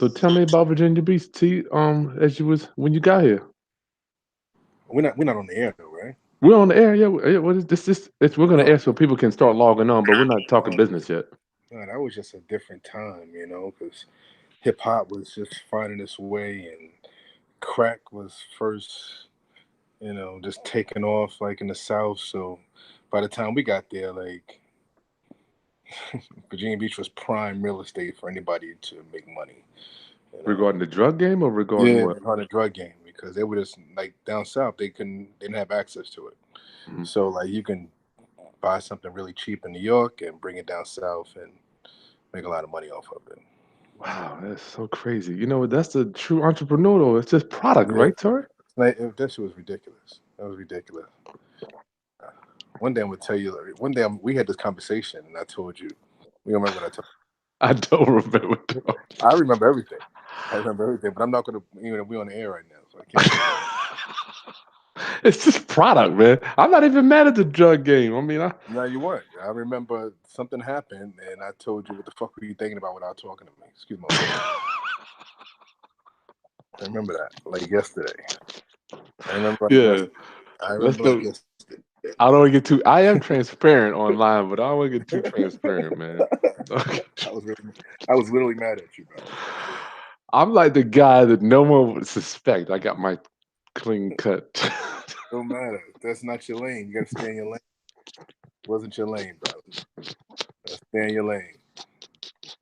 So tell me about Virginia Beach, T. As you was when you got here. We're not on the air though, right? We're on the air, yeah. What is this? We're gonna Oh, air so people can start logging on, but we're not talking oh, business yet. no, that was just a different time, because hip hop was just finding its way, and crack was first, just taking off like in the South. So by the time we got there, like Virginia Beach was prime real estate for anybody to make money. You know, Regarding the drug game or regarding yeah, what? on the drug game because they were just like down south. They didn't have access to it. Mhm. So like you can buy something really cheap in New York and bring it down south and make a lot of money off of it. Wow, that's so crazy. You know, that's the true entrepreneur though. It's just product, Yeah, right, Tori? like that shit was ridiculous. That was ridiculous. Uh, One day I'm gonna tell you. Like, one day we had this conversation and I told you. You remember what I told I don't remember. you? I remember everything. I remember everything, but I'm not gonna. We're on the air right now, so I can't say. It's just product, man. I'm not even mad at the drug game. I mean, No, you weren't. I remember something happened, and I told you what the fuck were you thinking about without talking to me. Excuse my language. I remember that like yesterday. I remember like yeah. yesterday. I Let's remember like go. yesterday. I don't want to get too. I am transparent online, but I don't want to get too transparent, man. I was really, I was literally mad at you, brother. I'm like the guy that no one would suspect. I got my clean cut. Don't matter. That's not your lane. You got to stay in your lane. It wasn't your lane, brother. Stay in your lane.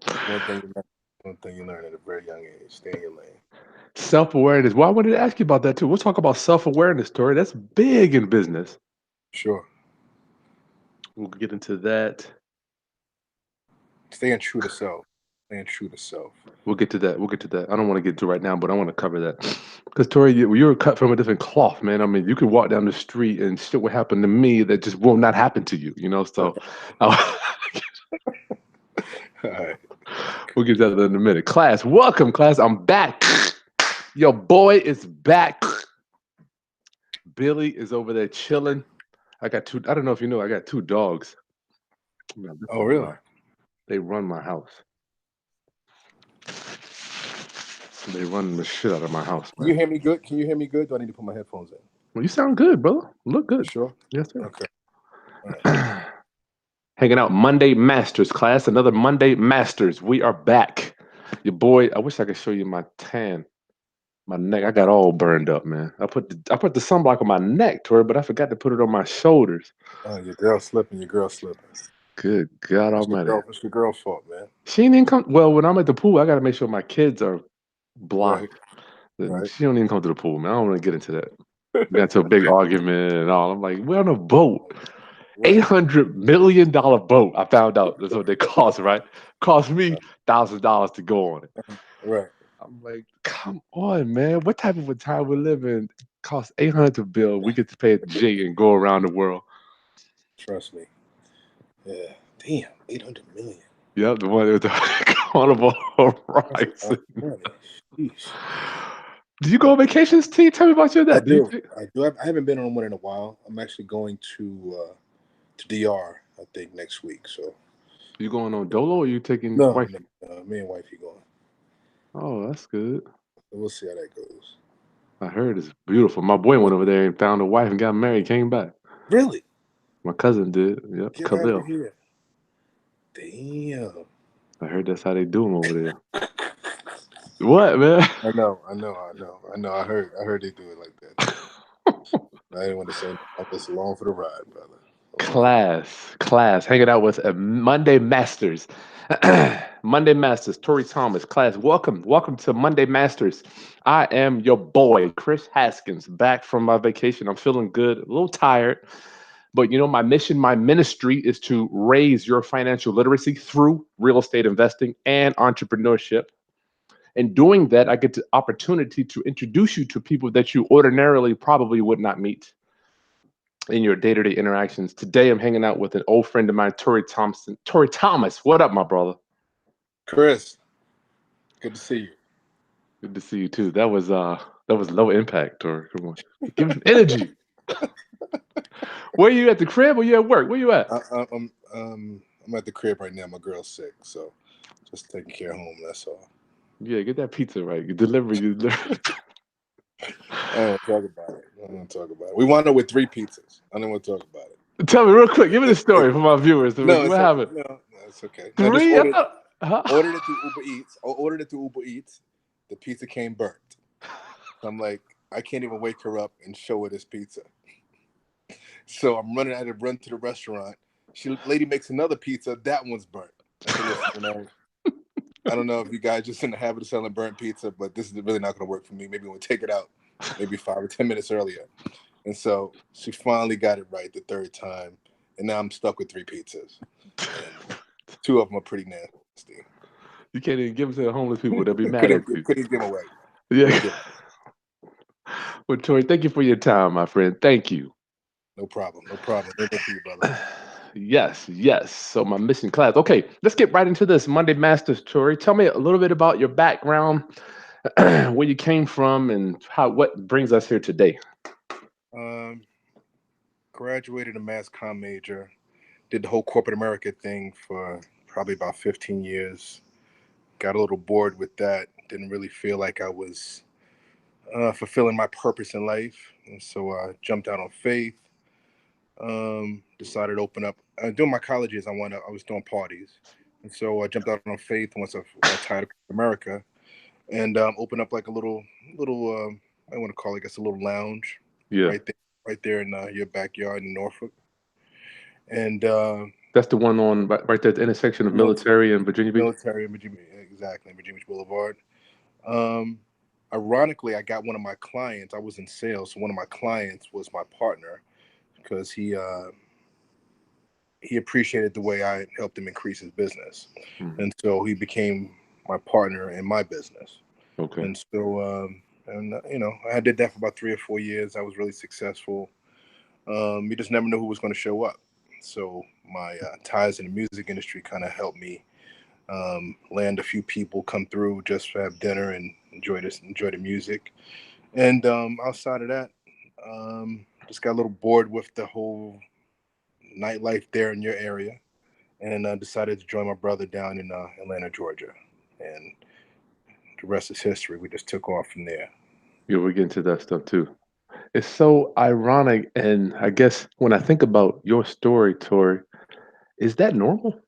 That's one thing you learn. One thing you learn at a very young age. Stay in your lane. Self awareness. Well, I wanted to ask you about that too. We'll talk about self awareness, Tori. That's big in business. Sure. We'll get into that. Staying true to self. Staying true to self. We'll get to that. We'll get to that. I don't want to get to right now, but I want to cover that. Because Tori, you're cut from a different cloth, man. I mean, you can walk down the street and shit will happen to me that just will not happen to you. You know, so uh, All right. we'll get to that in a minute. Class, welcome, class. I'm back. Your boy is back. Billy is over there chilling. I got two. I don't know if you know. I got two dogs. Man, Oh, really? they run my house. They run the shit out of my house, Can you man. hear me good? Can you hear me good? Do I need to put my headphones in? Well, you sound good, brother. Look You good. sure? Yes, sir. Okay. All right. Hanging out Monday Masters class. Another Monday Masters. We are back. Your boy. I wish I could show you my tan, my neck. I got all burned up, man. I put the sunblock on my neck, Tori, but I forgot to put it on my shoulders. Your girl slipping. Your girl slipping. Good God That's your Almighty. girl. It's your girl fault, man. She ain't even come. Well, when I'm at the pool, I got to make sure my kids are Right. blocked. Then Right. she don't even come to the pool, man. I don't want to get into that. We got into a big argument and all. I'm like, we're on a boat. Right. $800 million boat. I found out that's what they cost, right? Cost me $1,000 to go on it. Right. I'm like, come on, man. What type of a time we live in? Cost 800 to build. We get to pay a G and go around the world. Trust me. Yeah. Damn. 800 million. Yep, the one with the carnival That's a lot horizon. of money. Sheesh. Do you go on vacations, T? Tell me about your I that. Do you do. take, I do. I haven't been on one in a while. I'm actually going to DR. I think next week. So you going on Dolo or you taking no, no, wifey? me and wifey going. Oh, that's good. So we'll see how that goes. I heard it's beautiful. My boy Yeah. went over there and found a wife and got married, came back. Really? My cousin did. Yep, Get out of Khalil. here. Damn. I heard that's how they do them over there. What, man? I know. I know. I know. I know. I heard. I heard they do it like that too. I didn't want to say. I'm just along for the ride, brother. Along for. Class, hanging out with a Monday Masters. Monday Masters, Tory Thomas, class, welcome to Monday Masters. I am your boy, Chris Haskins, back from my vacation. I'm feeling good, a little tired, but you know, my mission, my ministry is to raise your financial literacy through real estate investing and entrepreneurship. In doing that, I get the opportunity to introduce you to people that you ordinarily probably would not meet in your day-to-day interactions. Today, I'm hanging out with an old friend of mine, Tory Thompson. Tory Thomas, what up, my brother? Chris, good to see you. Good to see you too. That was low impact, Tory. Come on, give me some energy. Where you at the crib or you at work? Where you at? I'm at the crib right now. My girl's sick, so just taking care of home. That's all. Yeah, get that pizza right. You deliver, you deliver. I don't want to talk about it. I don't want to talk about it. We wound up with 3 pizzas. I don't want to talk about it. Tell me real quick. Give me the It story for my viewers. no, What it's okay. happened? No, it's okay. No, just Three? I thought, huh? ordered it through Uber Eats. I ordered it through Uber Eats. The pizza came burnt. I'm like, I can't even wake her up and show her this pizza. So I'm running. I had to run to the restaurant. Lady makes another pizza. That one's burnt. I said, listen, I don't know if you guys just in the habit of selling burnt pizza, but this is really not going to work for me. Maybe we'll take it out, maybe 5 or 10 minutes earlier. And so she finally got it right the third time, and now I'm stuck with 3 pizzas, and 2 of them are pretty nasty. You can't even give them to the homeless people. They'll be mad couldn't at you. couldn't give them away. Yeah. Couldn't give 'em. Well, Tori, thank you for your time, my friend. Thank you. No problem. No problem. Anything for you, brother. Yes, yes. So my mission class. Okay, let's get right into this. Monday Masters, Tori. Tell me a little bit about your background, where you came from, and how what brings us here today. Um, Graduated a mass comm major. Did the whole corporate America thing for probably about 15 years. Got a little bored with that. Didn't really feel like I was fulfilling my purpose in life, and so I jumped out on faith. Decided to open up. During my college years, I was doing parties, and so I jumped out on faith once I got tired of America, and opened up like a little I want to call it, I guess, a little lounge Yeah, right there in your backyard in Norfolk, and that's the one on right there at the intersection of military, Military and Virginia Beach. military in Virginia, exactly, in Virginia Beach Boulevard. Um, Ironically, I got one of my clients. I was in sales, so one of my clients was my partner because he appreciated the way I helped him increase his business, Mhm. and so he became my partner in my business. Okay. And so, I did that for about 3 or 4 years. I was really successful. You just never know who was going to show up. So my ties in the music industry kind of helped me land a few people come through just to have dinner and enjoy the music. And outside of that, just got a little bored with the whole nightlife there in your area, and decided to join my brother down in Atlanta, Georgia. And the rest is history. We just took off from there. Yeah, we'll get into that stuff too. It's so ironic, and I guess when I think about your story, Tori, is that normal?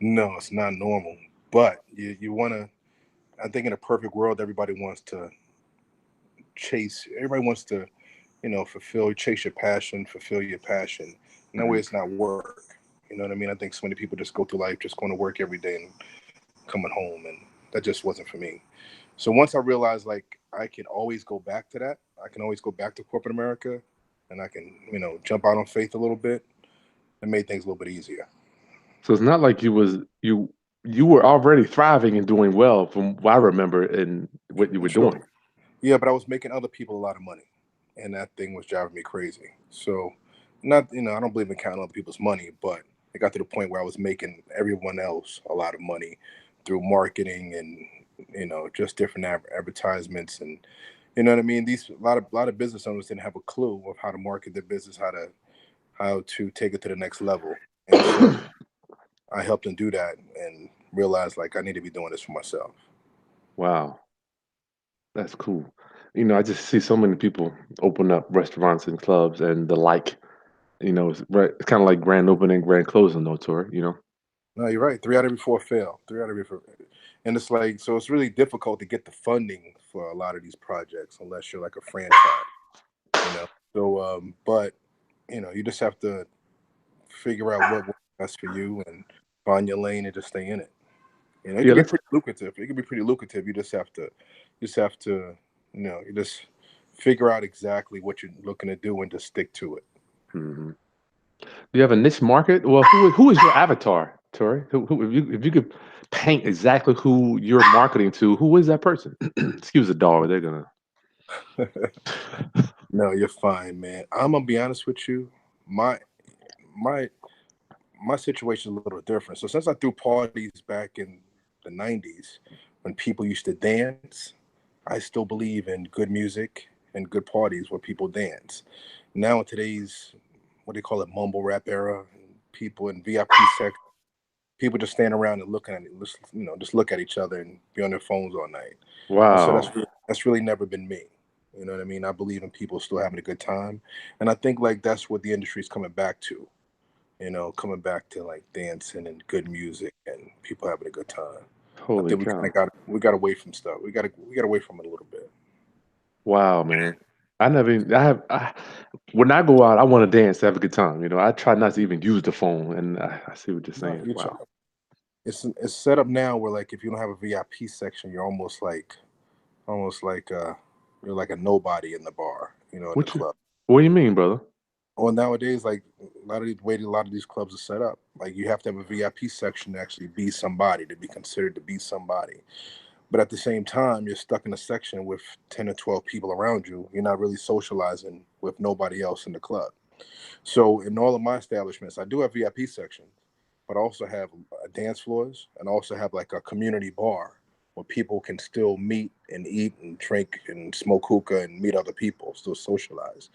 No, it's not normal, but you want to. I think in a perfect world, everybody wants to, chase your passion, fulfill your passion. And that way Mhm. it's not work. You know what I mean? I think so many people just go through life just going to work every day and coming home. And that just wasn't for me. So once I realized like I can always go back to that, I can always go back to corporate America and I can, jump out on faith a little bit, it made things a little bit easier. So it's not like you were already thriving and doing well from what I remember in what you were Sure. doing. Yeah, but I was making other people a lot of money. And that thing was driving me crazy. So not, I don't believe in counting other people's money, but it got to the point where I was making everyone else a lot of money through marketing and just different advertisements and you know what I mean. These a lot of business owners didn't have a clue of how to market their business, how to take it to the next level, and so I helped them do that and realized like I need to be doing this for myself. Wow, that's cool. I just see so many people open up restaurants and clubs and the like. It's kind of like grand opening, grand closing, though, Tori. No, you're right. 3 out of every 4 fail. 3 out of every 4, and it's like so. It's really difficult to get the funding for a lot of these projects unless you're like a franchise, you know. So, but you just have to figure out what works best for you and find your lane and just stay in it. It Yeah, could be let's. pretty lucrative. It could be pretty lucrative. You just figure out exactly what you're looking to do and just stick to it. Mhm. Do you have a niche market? Well, who is your avatar, Tori? If you could paint exactly who you're marketing to, who is that person? Excuse the dog. They're gonna. No, you're fine, man. I'm gonna be honest with you. My my my situation is a little different. So since I threw parties back in the '90s when people used to dance, I still believe in good music and good parties where people dance. Now in today's what do you call it, mumble rap era, people in VIP section. people just stand around and looking at it, just look at each other and be on their phones all night. So Wow. that's really never been me. You know what I mean? I believe in people still having a good time, and I think like that's what the industry is coming back to. Coming back to like dancing and good music and people having a good time. I Holy think we kind cow. of got away from stuff. We got away from it a little bit. Wow, man. I never even, when I go out, I want to dance, have a good time. I try not to even use the phone, and I see what you're No, saying. Wow. it's set up now where like if you don't have a VIP section, you're almost like you're like a nobody in the bar, in the What you, club. what do you mean, brother? Well, nowadays, like a lot of these clubs are set up, like you have to have a VIP section to actually be somebody, to be considered to be somebody. But at the same time, you're stuck in a section with 10 or 12 people around you. You're not really socializing with nobody else in the club. So in all of my establishments, I do have VIP sections, but I also have dance floors and also have like a community bar where people can still meet and eat and drink and smoke hookah and meet other people, still socialize,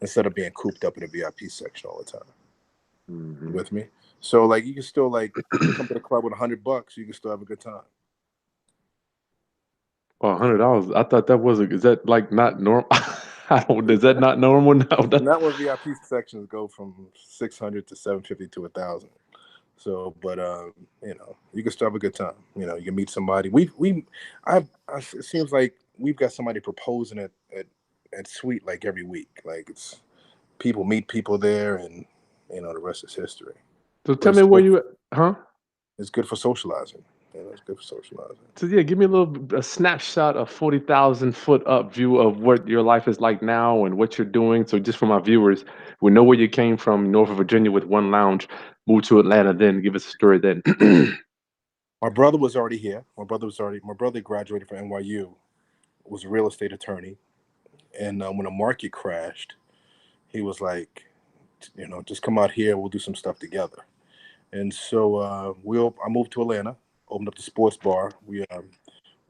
instead of being cooped up in a VIP section all the time. You Hmm. with me? So like you can still like you come to the club with $100, you can still have a good time. Oh, You know, $100. I thought that was is that like not normal? I don't, is that not normal now? not when VIP sections go from 600 to 750 to 1,000. So, but you can still have a good time. You can meet somebody. It seems like we've got somebody proposing at Sweet like every week. Like it's people meet people there, and the rest is history. So But tell me where you at, huh? it's good for socializing. It's good for socializing. So yeah, give me a snapshot of 40,000 foot up view of what your life is like now and what you're doing. So just for my viewers, we know where you came from, Norfolk, Virginia, with one lounge, moved to Atlanta. Then give us a story. Then. My brother was already here. My brother graduated from NYU. Was a real estate attorney, and when the market crashed, he was like, just come out here. We'll do some stuff together. And so I moved to Atlanta, opened up the sports bar. We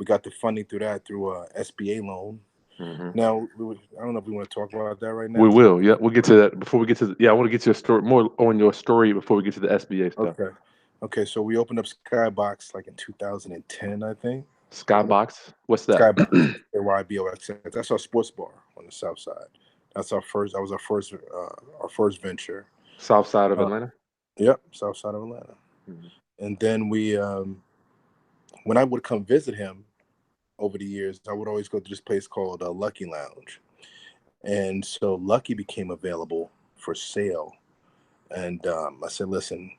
got the funding through that through SBA loan. Hmm. Now I don't know if we want to talk about that right now. We If you want will. Yeah, we'll get to that before we get to. Yeah, I want to get to your story more on your story before we get to the SBA to. stuff. Okay. So we opened up Skybox like in 2010, I think. Opened up Skybox. What's that? Skybox, SAYBOX. That's our sports bar on the south side. That's our first. That was our first venture. South side of Uh, Atlanta. yep, south side of Atlanta. Hmm. And then when I would come visit him over the years, I would always go to this place called Lucky Lounge. And so Lucky became available for sale. And I said, listen,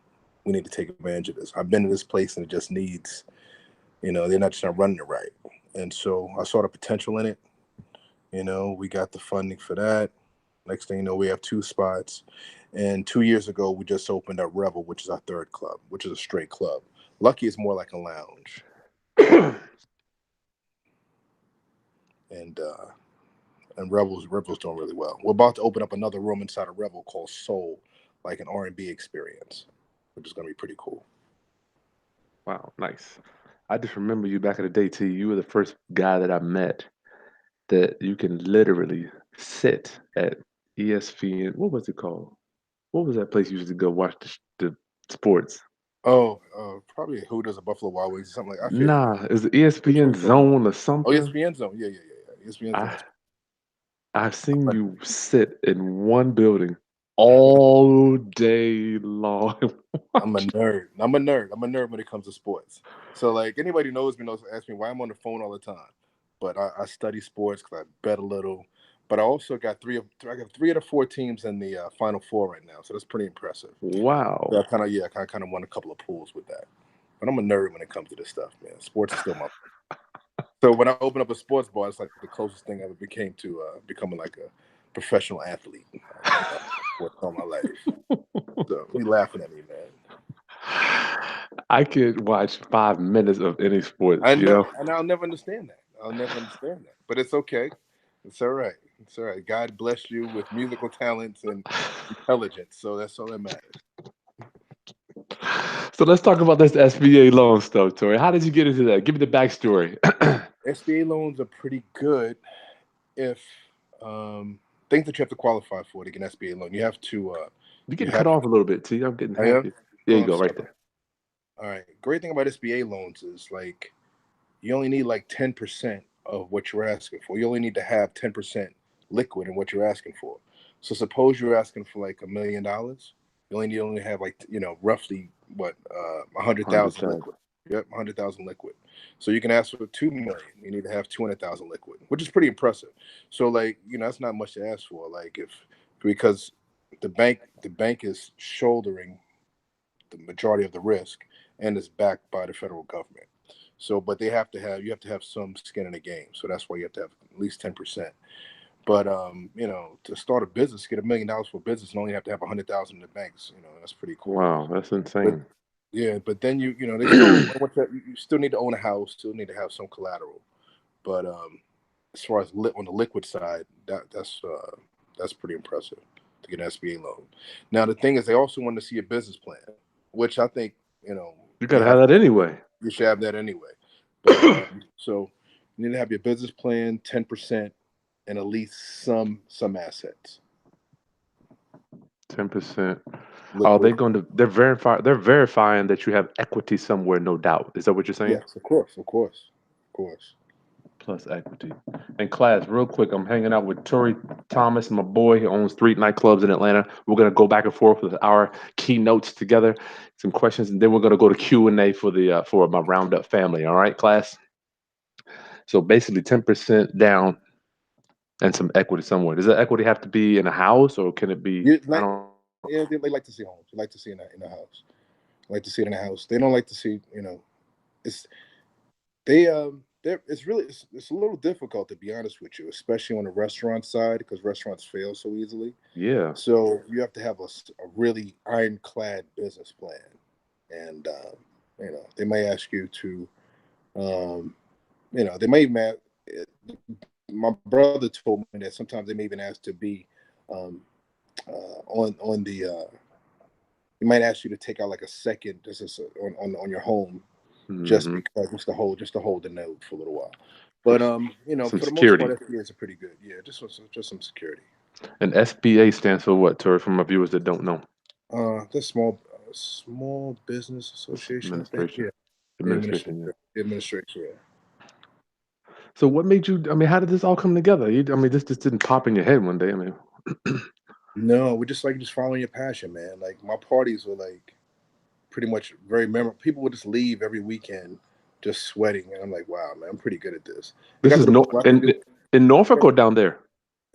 we need to take advantage of this. I've been to this place and it just needs, they're not just not running it right. And so I saw the potential in it. We got the funding for that. Next thing you know, we have two spots. And 2 years ago, we just opened up Revel, which is our third club, which is a straight club. Lucky is more like a lounge. And Revel's doing really well. We're about to open up another room inside of Revel called Soul, like an R&B experience, which is going to be pretty cool. Wow, nice. I just remember you back in the day, T. You were the first guy that I met that you can literally sit at ESPN. What was it called? What was that place you used to go watch the sports? Oh, probably Hooters or Buffalo Wild Wings or something like. I forget Nah, is it which one ESPN you talking about. Zone or Oh, something? ESPN Zone. Yeah. ESPN Zone. I I've seen you sit in one building all day long. I'm a nerd. I'm a nerd when it comes to sports. So like anybody who knows me knows ask me why I'm on the phone all the time. But I study sports because I bet a little. But I also got I got three of the four teams in the Final Four right now, so that's pretty impressive. So Wow. I kind of won a couple of pools with that. But I'm a nerd when it comes to this stuff, man. Sports is still my. So when I open up a sports bar, it's like the closest thing I ever became to becoming like a professional athlete. Worked all my life. So you laughing at me, man. I could watch 5 minutes of any sport, I you know, know? and I'll never understand that. But it's okay. It's all right. It's all right. God bless you with musical talents and intelligence. So that's all that matters. So let's talk about this SBA loan stuff, Tori. How did you get into that? Give me the backstory. SBA loans are pretty good if things that you have to qualify for to get an SBA loan. You have to You're you getting cut have off a little bit, T. I'm getting I am. happy. There Oh, you I'm go, sorry. right there. All right. Great thing about SBA loans is like you only need like 10% of what you're asking for. You only need to have 10% liquid in what you're asking for. So suppose you're asking for like $1 million, you only have like roughly what 100,000 100,000. liquid. Yep, 100,000 liquid. So you can ask for 2 million. You need to have 200,000 liquid, which is pretty impressive. So like that's not much to ask for. Like if because the bank is shouldering the majority of the risk and is backed by the federal government. So, but you have to have some skin in the game. So that's why you have to have at least 10%. But to start a business, get $1 million for a business, and only have to have 100,000 in the banks. That's pretty cool. Wow, that's But insane. yeah, but then they still you still need to own a house, still need to have some collateral. But as far as on the liquid side, that's pretty impressive to get an SBA loan. Now the thing is, they also want to see a business plan, which I think You you gotta have have that anyway. you should have that anyway. But so you need to have your business plan, 10%, and at least some assets, 10%. Are they liquid. going to? They're verifying that you have equity somewhere, no doubt. Is that what you're saying? Yes, of course, of course, of course. Plus equity. And class, real quick, I'm hanging out with Tory Thomas, my boy. He owns 3 nightclubs in Atlanta. We're gonna go back and forth with our keynotes together, some questions, and then we're gonna go to Q&A for the for my roundup family. All right, class. So basically, 10% down and some equity somewhere. Does that equity have to be in a house, or can it be? You I like, don't. yeah, they like to see homes. They like to see it in the house. They like to see it in the house. They don't like to see, it's it's really it's a little difficult to be honest with you, especially on the restaurant side because restaurants fail so easily. Yeah. So you have to have a really ironclad business plan, and they may ask you to, um, they may even my brother told me that sometimes they may even ask to be um, on the. They might ask you to take out like a second just on your home just Hmm. because just to hold the note for a little while. But Some for the most part, security. FBAs are pretty good. Yeah, just some security. And SBA stands for what, Tory? For my viewers that don't know, The small business association, I think. administration. Yeah, the administration. Administration. Yeah. The administration. Yeah. So what made you? I mean, how did this all come together? I mean, this just didn't pop in your head one day. I mean, No, we're just following your passion, man. Like my parties were like pretty much very memorable. People would just leave every weekend just sweating, and I'm like, wow, man, I'm pretty good at this. It this got to is the no point where I could do in Norfolk or down there.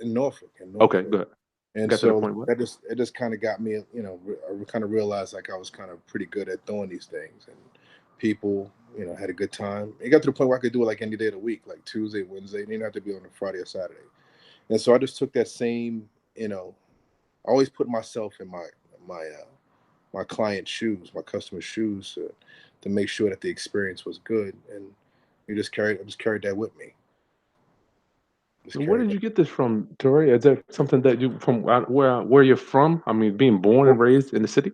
in Norfolk, in Okay, Norfolk. go ahead. And Got to the so point. What? that just kind of got me, I kind of realized like I was kind of pretty good at doing these things, and people, had a good time. It got to the point where I could do it like any day of the week, like Tuesday, Wednesday. It didn't have to be on a Friday or Saturday. And so I just took that same, I always put myself in my client's shoes, my customer's shoes, to make sure that the experience was good, and I just carried that with me. Just And where carried did that. you get this from, Tori? Is that something that you from where you're from? I mean, being born and Well, raised in the city.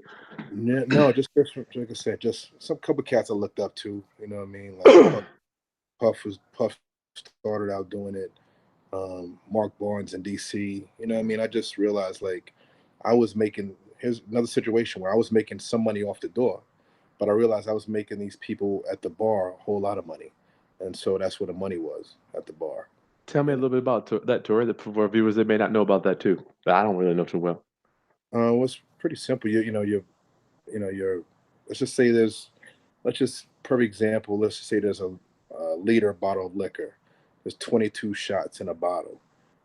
no, just like I said, just some couple cats I looked up to. You know what I mean? Like Puff started out doing it. Mark Barnes in DC. You know what I mean? I just realized like I was making. Here's another situation where I was making some money off the door, but I realized I was making these people at the bar a whole lot of money, and so that's where the money was at the bar. Tell me a And little bit about that, Tori, that for our viewers that may not know about that too. That I don't really know too well. it was pretty simple. You're. Let's just say let's just per example, let's just say there's a liter bottle of liquor. There's 22 shots in a bottle,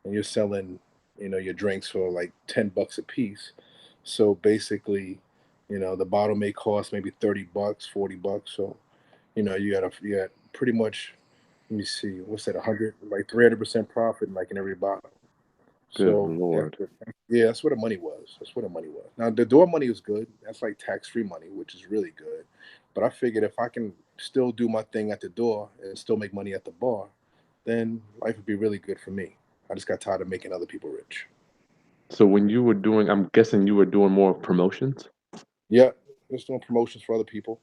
and you're selling, your drinks for like $10 a piece. So basically, the bottle may cost maybe $30, $40. So you got pretty much. Let me see, what's that? 100, like 300% profit, like in every bottle. Good So Lord. yeah, that's where the money was. That's where the money was. Now the door money was good. That's like tax-free money, which is really good. But I figured if I can still do my thing at the door and still make money at the bar, then life would be really good for me. I just got tired of making other people rich. So when you were doing, I'm guessing you were doing more promotions. Yeah, just doing promotions for other people.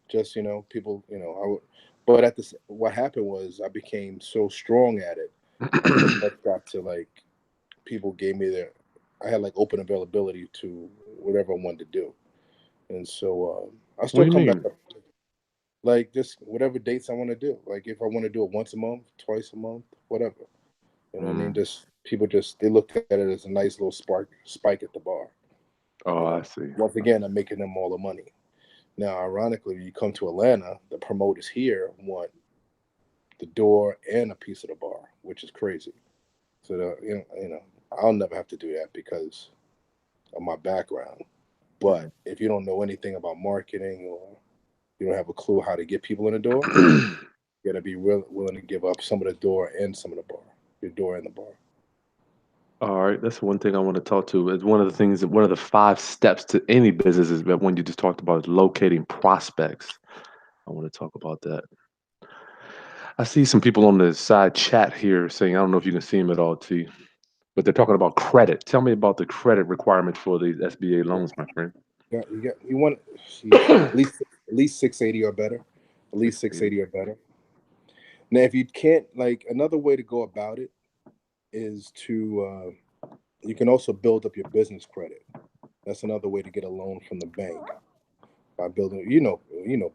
Just people. I would. But what happened was I became so strong at it. I pretty much got to like people gave me their. I had like open availability to whatever I wanted to do. And so I What still do you come back mean? up. Like just whatever dates I want to do. Like if I want to do it once a month, twice a month, whatever. You know what I mean? Mm. Just people just they looked at it as a nice little spike at the bar. You Oh, know, I see. once again, I'm making them all the money. Now, ironically, when you come to Atlanta, the promoters here want the door and a piece of the bar, which is crazy. So, I'll never have to do that because of my background. But if you don't know anything about marketing or you don't have a clue how to get people in the door, Mm. you got to be willing to give up some of the door and some of the bar, your door and the bar. All right, that's one thing I want to talk to. It's one of the things that one of the 5 steps to any business is that one you just talked about is locating prospects. I want to talk about that. I see some people on the side chat here saying, I don't know if you can see them at all, T, but they're talking about credit. Tell me about the credit requirements for these SBA loans, my friend. You want sheesh, at least 680 or better, at least 680. 680 or better. Now, if you can't, like another way to go about it is to you can also build up your business credit. That's another way to get a loan from the bank by building,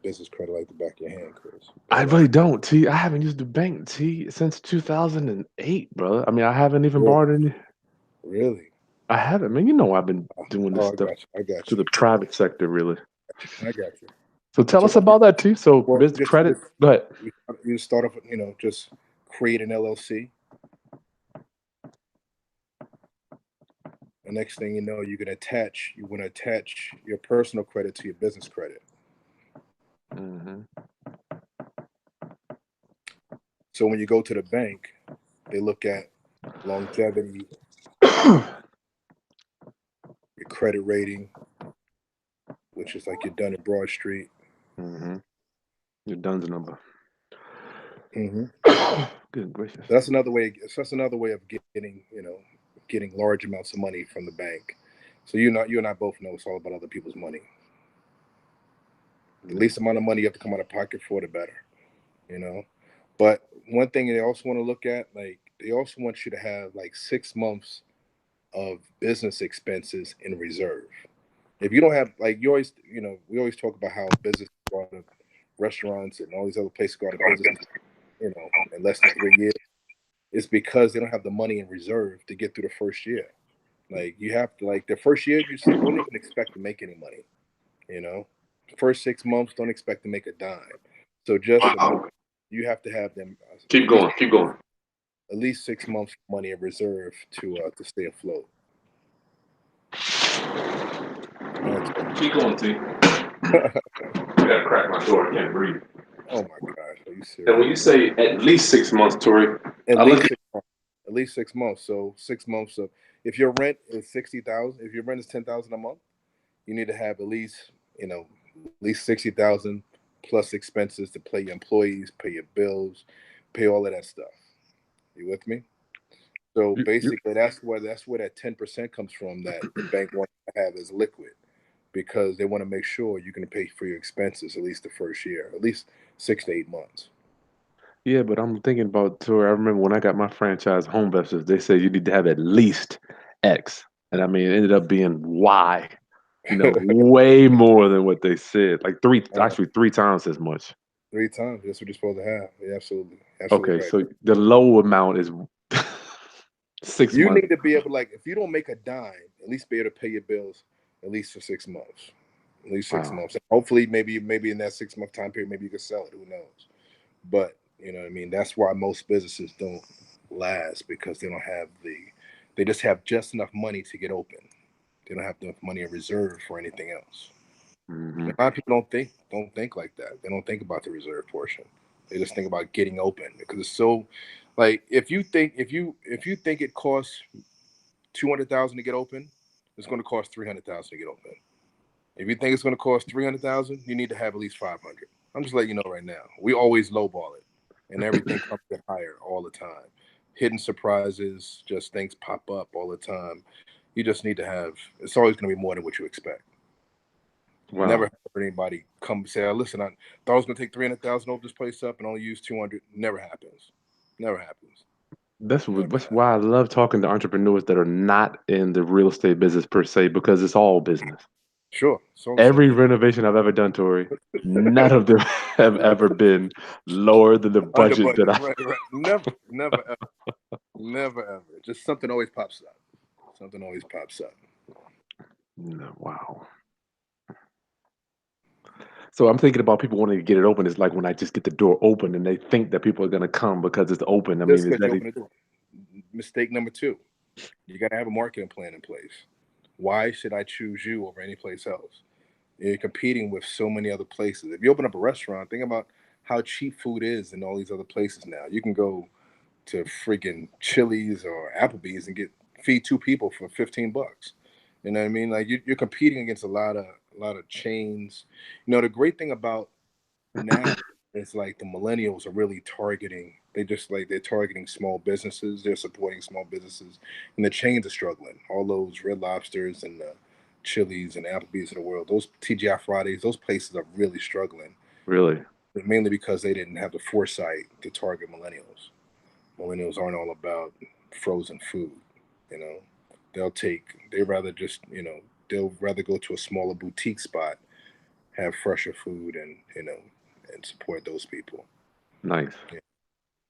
business credit like the back of your hand, Chris. I But really don't, T. I haven't used the bank, T, since 2008, brother. I mean, I haven't even really, borrowed any. really, I haven't, man. You know, I've been doing this oh, I stuff got you, I got to you, the private sector, really. I got you. So tell So us what you, about that, T. So, well, business credit, go ahead. you start off, just create an LLC. The next thing you know, you want to attach your personal credit to your business credit. Hmm. So when you go to the bank, they look at longevity, your credit rating, which is like you're done at Broad Street. Hmm. Your Duns number. Hmm. Good gracious. That's another way. So that's another way of getting large amounts of money from the bank. So you and I both know it's all about other people's money. The Mm. least amount of money you have to come out of pocket for, the better. You know. But one thing they also want to look at, like they also want you to have like 6 months of business expenses in reserve. If you don't have like you always, we always talk about how business go out of restaurants and all these other places go out of business, in less than 3 years. It's because they don't have the money in reserve to get through the first year. Like you have to like the first year you don't even expect to make any money. You know, the first 6 months don't expect to make a dime. So just Wow. you have to have them Keep going. Keep going. at least 6 months money in reserve to stay afloat. Okay. Keep going, T. I gotta crack my door. I can't breathe. Oh my gosh, are you And when serious? you say at least 6 months, Tori, At I look least at 6 months. At least 6 months. So 6 months of if your rent is 60,000, if your rent is 10,000 a month, you need to have at least 60,000 plus expenses to pay your employees, pay your bills, pay all of that stuff. You with me? So you. basically, that's where that 10% comes from that the bank wants to have as liquid because they want to make sure you can pay for your expenses at least the first year, at least 6 to 8 months. Yeah, but I'm thinking about Tori. I remember when I got my franchise home investors, they said you need to have at least X. And I mean, it ended up being Y, way more than what they said. Like uh, actually 3 times as much. 3 times. That's what you're supposed to have. You're absolutely Okay, right. so the low amount is six You months. need to be able, like, if you don't make a dime, at least be able to pay your bills at least for 6 months. At least six Wow. months. And hopefully, maybe in that 6 month time period, maybe you can sell it. Who knows? But you know what I mean. That's why most businesses don't last because they don't have they just have just enough money to get open. They don't have enough money in reserve for anything else. Hmm. And a lot of people don't think like that. They don't think about the reserve portion. They just think about getting open because it's so like if you think it costs 200,000 to get open, it's going to cost 300,000 to get open. If you think it's going to cost 300,000, you need to have at least 500. I'm just letting you know right now. We always lowball it, and everything comes in higher all the time. Hidden surprises, just things pop up all the time. You just need to have. It's always going to be more than what you expect. Never Wow. heard anybody come say, oh, "Listen, I thought I was going to take 300,000 over this place up and only use 200." Never happens. Never happens. Never That's happens. why I love talking to entrepreneurs that are not in the real estate business per se, because it's all business. Sure. So Every renovation I've ever done, Tori, none of them have ever been lower than the under budget that budget. I. Right, right. Never ever. Never ever. Just something always pops up. Something always pops up. No, wow. So I'm thinking about people wanting to get it open. It's like when I just get the door open and they think that people are going to come because it's open. I Just mean, is because you that open the door. Mistake number two. You got to have a marketing plan in place. Why should I choose you over any place else? You're competing with so many other places. If you open up a restaurant, think about how cheap food is in all these other places now. You can go to freaking Chili's or Applebee's and get feed two people for $15. You know what I mean? Like you're competing against a lot of chains. The great thing about now is like the millennials are really targeting. They're targeting small businesses. They're supporting small businesses, and the chains are struggling. All those Red Lobsters and the Chili's and Applebee's of the world, those TGI Fridays, those places are really struggling. really Mainly because they didn't have the foresight to target millennials. Millennials aren't all about frozen food. You know, they rather just they'll rather go to a smaller boutique spot, have fresher food, and support those people. nice? Yeah,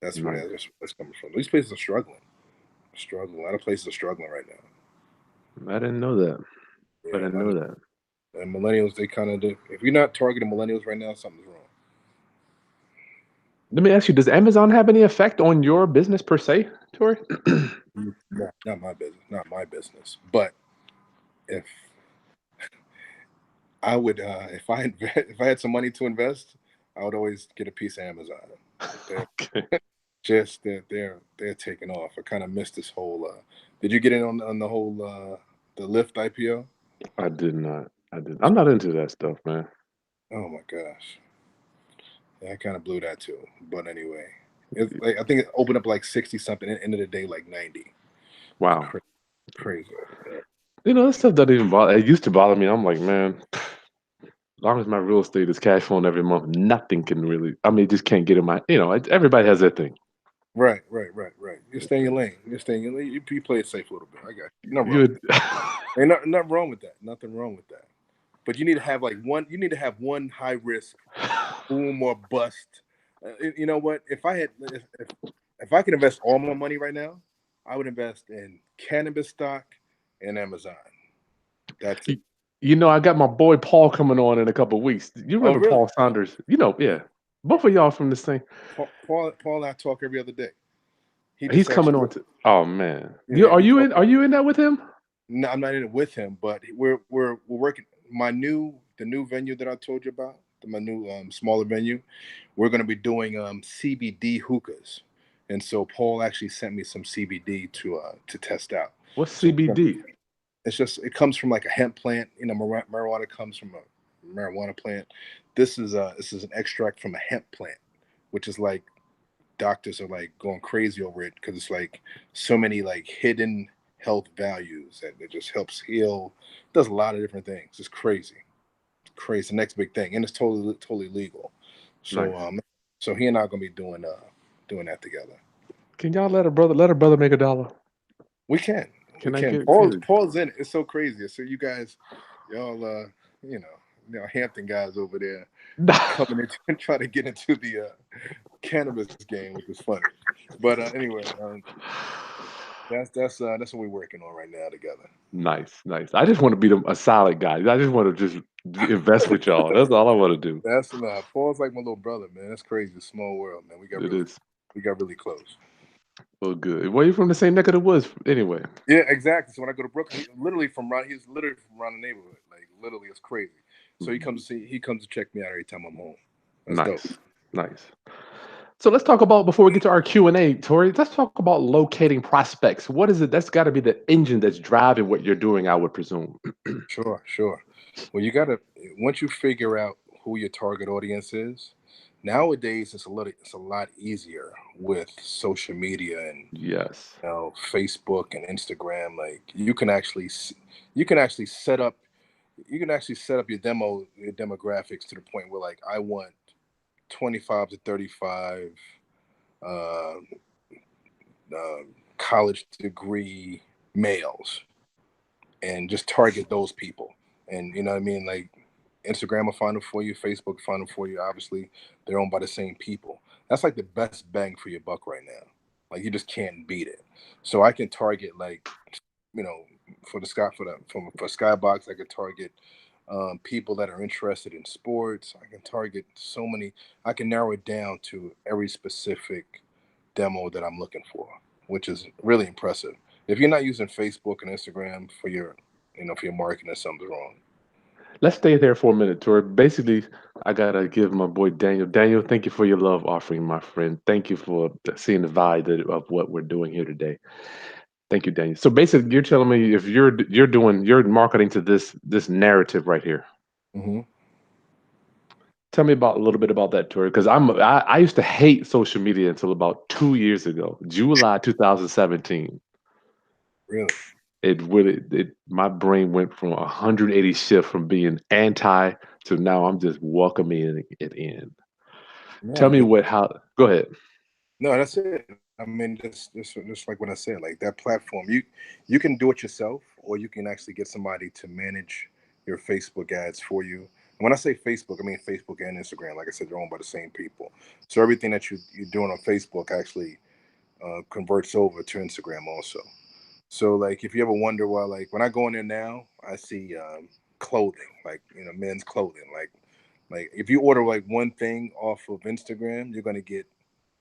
that's where Nice. that's coming from. These places are struggling. A lot of places are struggling right now. I didn't know that. I Yeah, didn't a lot know of that. and millennials. They kind of do. If you're not targeting millennials right now, something's wrong. Let me ask you: does Amazon have any effect on your business per se, Tori? Not my business. Not my business. But if I would, if I if I had some money to invest, I would always get a piece of Amazon. They're Okay. they're taking off. I kind of missed this whole. Did you get in on the whole the Lyft IPO? I did not. I did. I'm not into that stuff, man. Oh my gosh, yeah, I kind of blew that too. But anyway, it's like I think it opened up like 60 something. At the end of the day, like 90. It's Wow. crazy. Yeah. That stuff doesn't even bother. It used to bother me. I'm like, man, as long as my real estate is cash flowing every month, nothing can really. I mean, just can't get in my. Everybody has their thing. Right. You stay in your lane. You stay in your lane. You play it safe a little bit. I got you. Nothing wrong You with that. Ain't nothing wrong with that. Nothing wrong with that. But you need to have like one. You need to have one high risk boom or bust. You know what? If I could invest all my money right now, I would invest in cannabis stock and Amazon. That's it. I got my boy Paul coming on in a couple of weeks. You Oh, remember really? Paul Saunders? Yeah. Yeah. Both of y'all from this thing. Paul and I talk every other day. He He's just coming actually, on to. Oh man, yeah, are we you talk. in? Are you in that with him? No, I'm not in it with him, but we're working. The new venue that I told you about, my new smaller venue. We're going to be doing CBD hookahs, and so Paul actually sent me some CBD to test out. What's So CBD? it comes from like a hemp plant. Marijuana comes from a marijuana plant. This is an extract from a hemp plant, which is like doctors are like going crazy over it because it's like so many like hidden health values and it just helps heal. Does a lot of different things. It's crazy. It's crazy. The next big thing, and it's totally legal. So Nice. so he and I are gonna be doing that together. Can y'all let a brother make $1? We can. We Can I can. get good? Paul's in it. It's so crazy. So you guys, y'all, Hampton guys over there coming in and trying to get into the cannabis game, which is funny. But anyway, that's what we're working on right now together. Nice, nice. I just want to be a solid guy. I just want to just invest with y'all. That's all I want to do. That's enough. Paul's like my little brother, man. That's crazy. Small world, man. It is. We got really close. Well, good. Well, you from the same neck of the woods, anyway. Yeah, exactly. So when I go to Brooklyn, he's literally from around the neighborhood. Like literally, it's crazy. So he comes to check me out every time I'm home. That's dope. Nice, nice. So let's talk about before we get to our Q&A, Tori. Let's talk about locating prospects. What is it? That's got to be the engine that's driving what you're doing, I would presume. Sure. Well, you gotta once you figure out who your target audience is. Nowadays, it's a lot easier with social media and Yes. Facebook and Instagram. Like you can actually set up your demographics to the point where like I want 25 to 35 uh, college degree males and just target those people. And you know what I mean? Like Instagram will find them for you, Facebook will find them for you. Obviously, they're owned by the same people. That's like the best bang for your buck right now. Like you just can't beat it. So I can target like, you know, for the sky for Skybox, I could target people that are interested in sports. I can target so many. I can narrow it down to every specific demo that I'm looking for, which is really impressive. If you're not using Facebook and Instagram for your, for your marketing, something's wrong. Let's stay there for a minute, Tori. Basically, I gotta give my boy Daniel. Daniel, thank you for your love offering, my friend. Thank you for seeing the value of what we're doing here today. Thank you, Daniel. So basically, you're telling me if you're marketing to this narrative right here. Hmm. Tell me about a little bit about that, Tori, because I used to hate social media until about 2 years ago, July 2017. Really? It my brain went from 180 shift from being anti to now I'm just welcoming it in. No, Tell I me mean, what how go ahead. no, that's it. I mean, just like what I said, like that platform, you can do it yourself, or you can actually get somebody to manage your Facebook ads for you. And when I say Facebook, I mean Facebook and Instagram. Like I said, they're owned by the same people. So everything that you're doing on Facebook actually converts over to Instagram also. So like if you ever wonder why, like when I go in there now, I see clothing, like men's clothing. Like if you order like one thing off of Instagram, you're gonna get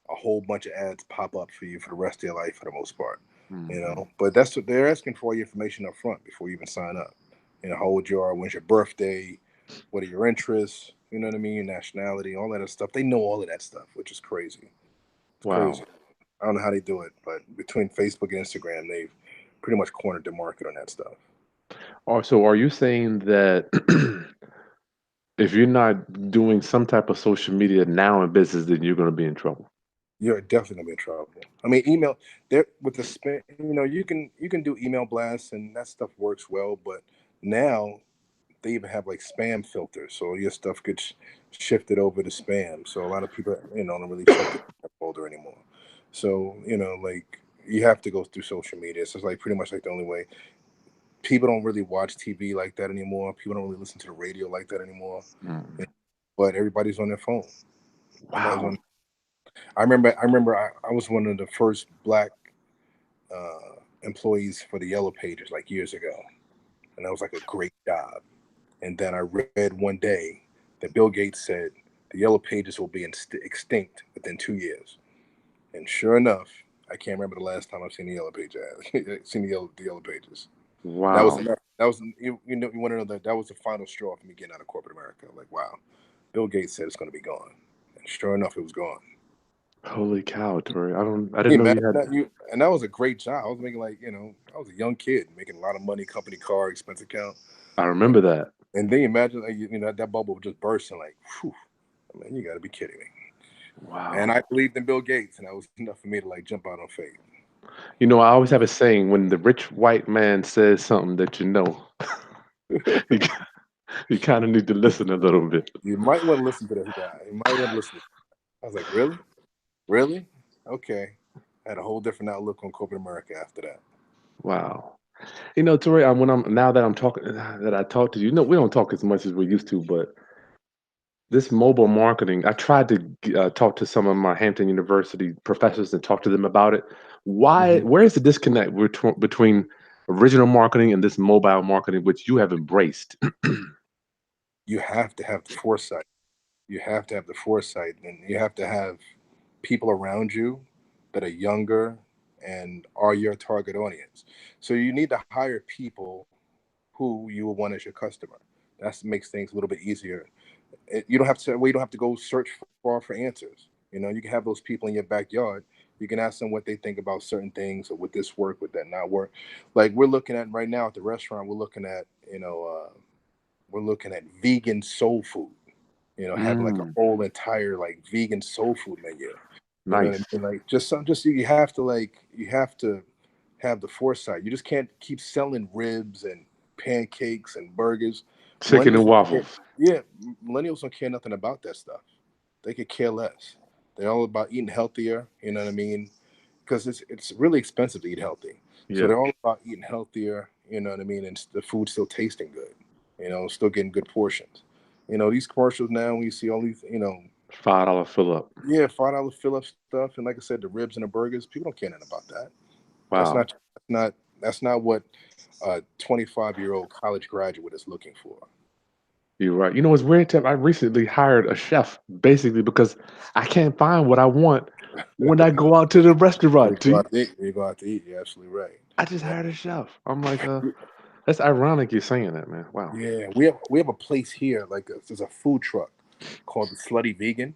a whole bunch of ads pop up for you for the rest of your life for the most part. Mhm. But that's what they're asking for, your information up front before you even sign up. How old you are, when's your birthday, what are your interests, you know what I mean, your nationality, all that other stuff. They know all of that stuff, which is crazy. It's crazy. Wow. I don't know how they do it, but between Facebook and Instagram, they've pretty much cornered the market on that stuff. Also, are you saying that if you're not doing some type of social media now in business, then you're going to be in trouble? You're definitely gonna be in trouble. I mean, email there with the spam. You can do email blasts and that stuff works well, but now they even have like spam filters, so your stuff gets shifted over to spam. So a lot of people, don't really check the spam folder anymore. So like you have to go through social media. So it's like pretty much like the only way. People don't really watch TV like that anymore. People don't really listen to the radio like that anymore. Mm. But everybody's on their phone. Everybody's Wow. on. I was one of the first black employees for the Yellow Pages like years ago, and that was like a great job. And then I read one day that Bill Gates said the Yellow Pages will be extinct within 2 years. And sure enough, I can't remember the last time I've seen the Yellow Page ad. Seen the Yellow Pages. That was Wow. enough. That was you want to know that was the final straw for me getting out of corporate America. Like wow, Bill Gates said it's going to be gone, and sure enough, it was gone. Holy cow, Tori. I Can didn't you know you imagine had that? And that was a great job. I was making like I was a young kid making a lot of money, company car, expense account, I and remember that. and then imagine like, that bubble just bursting like, whew, I mean, you got to be kidding me. And I Wow. believed in Bill Gates, and that was enough for me to like jump out on faith. I always have a saying when the rich white man says something that you, you kind of need to listen a little bit. You might want to listen to this guy. You might want to listen. I was like, really, really, okay. I had a whole different outlook on corporate America after that. Wow. Tori, when I'm now that I'm talking that I talk to you, we don't talk as much as we used to, but this mobile marketing, I tried to talk to some of my Hampton University professors and talk to them about it. Hmm. Where is the disconnect between original marketing and this mobile marketing, which you have embraced? You have to have the foresight. You have to have the foresight, and you have to have people around you that are younger and are your target audience. So you need to hire people who you will want as your customer. That makes things a little bit easier. You don't have to. Well, you don't have to go search far for answers. You can have those people in your backyard. You can ask them what they think about certain things, or would this work, would that not work. Like we're looking at right now at the restaurant, we're looking at vegan soul food. Having like a Mm, whole entire like vegan soul food menu. You know what I nice. mean? Like just you have to have the foresight. You just can't keep selling ribs and pancakes and burgers. Chicken Millennials and don't care. waffles. Yeah, millennials don't care nothing about that stuff. They could care less. They're all about eating healthier. You know what I mean? Because it's really expensive to eat healthy. So Yeah. they're all about eating healthier. You know what I mean? And the food still tasting good. still getting good portions. These commercials now, when you see all these, $5 fill up. yeah, $5 fill up stuff, and like I said, the ribs and the burgers, people don't care nothing about that. That's Wow. not what a 25-year-old college graduate is looking for. You're right. You know what's weird, Tim? I recently hired a chef basically because I can't find what I want when I go out to the restaurant. You go out to eat. You're absolutely right. I just Yeah, hired a chef. I'm like, that's ironic you're saying that, man. Wow. yeah. We have a place here, there's a food truck called the Slutty Vegan,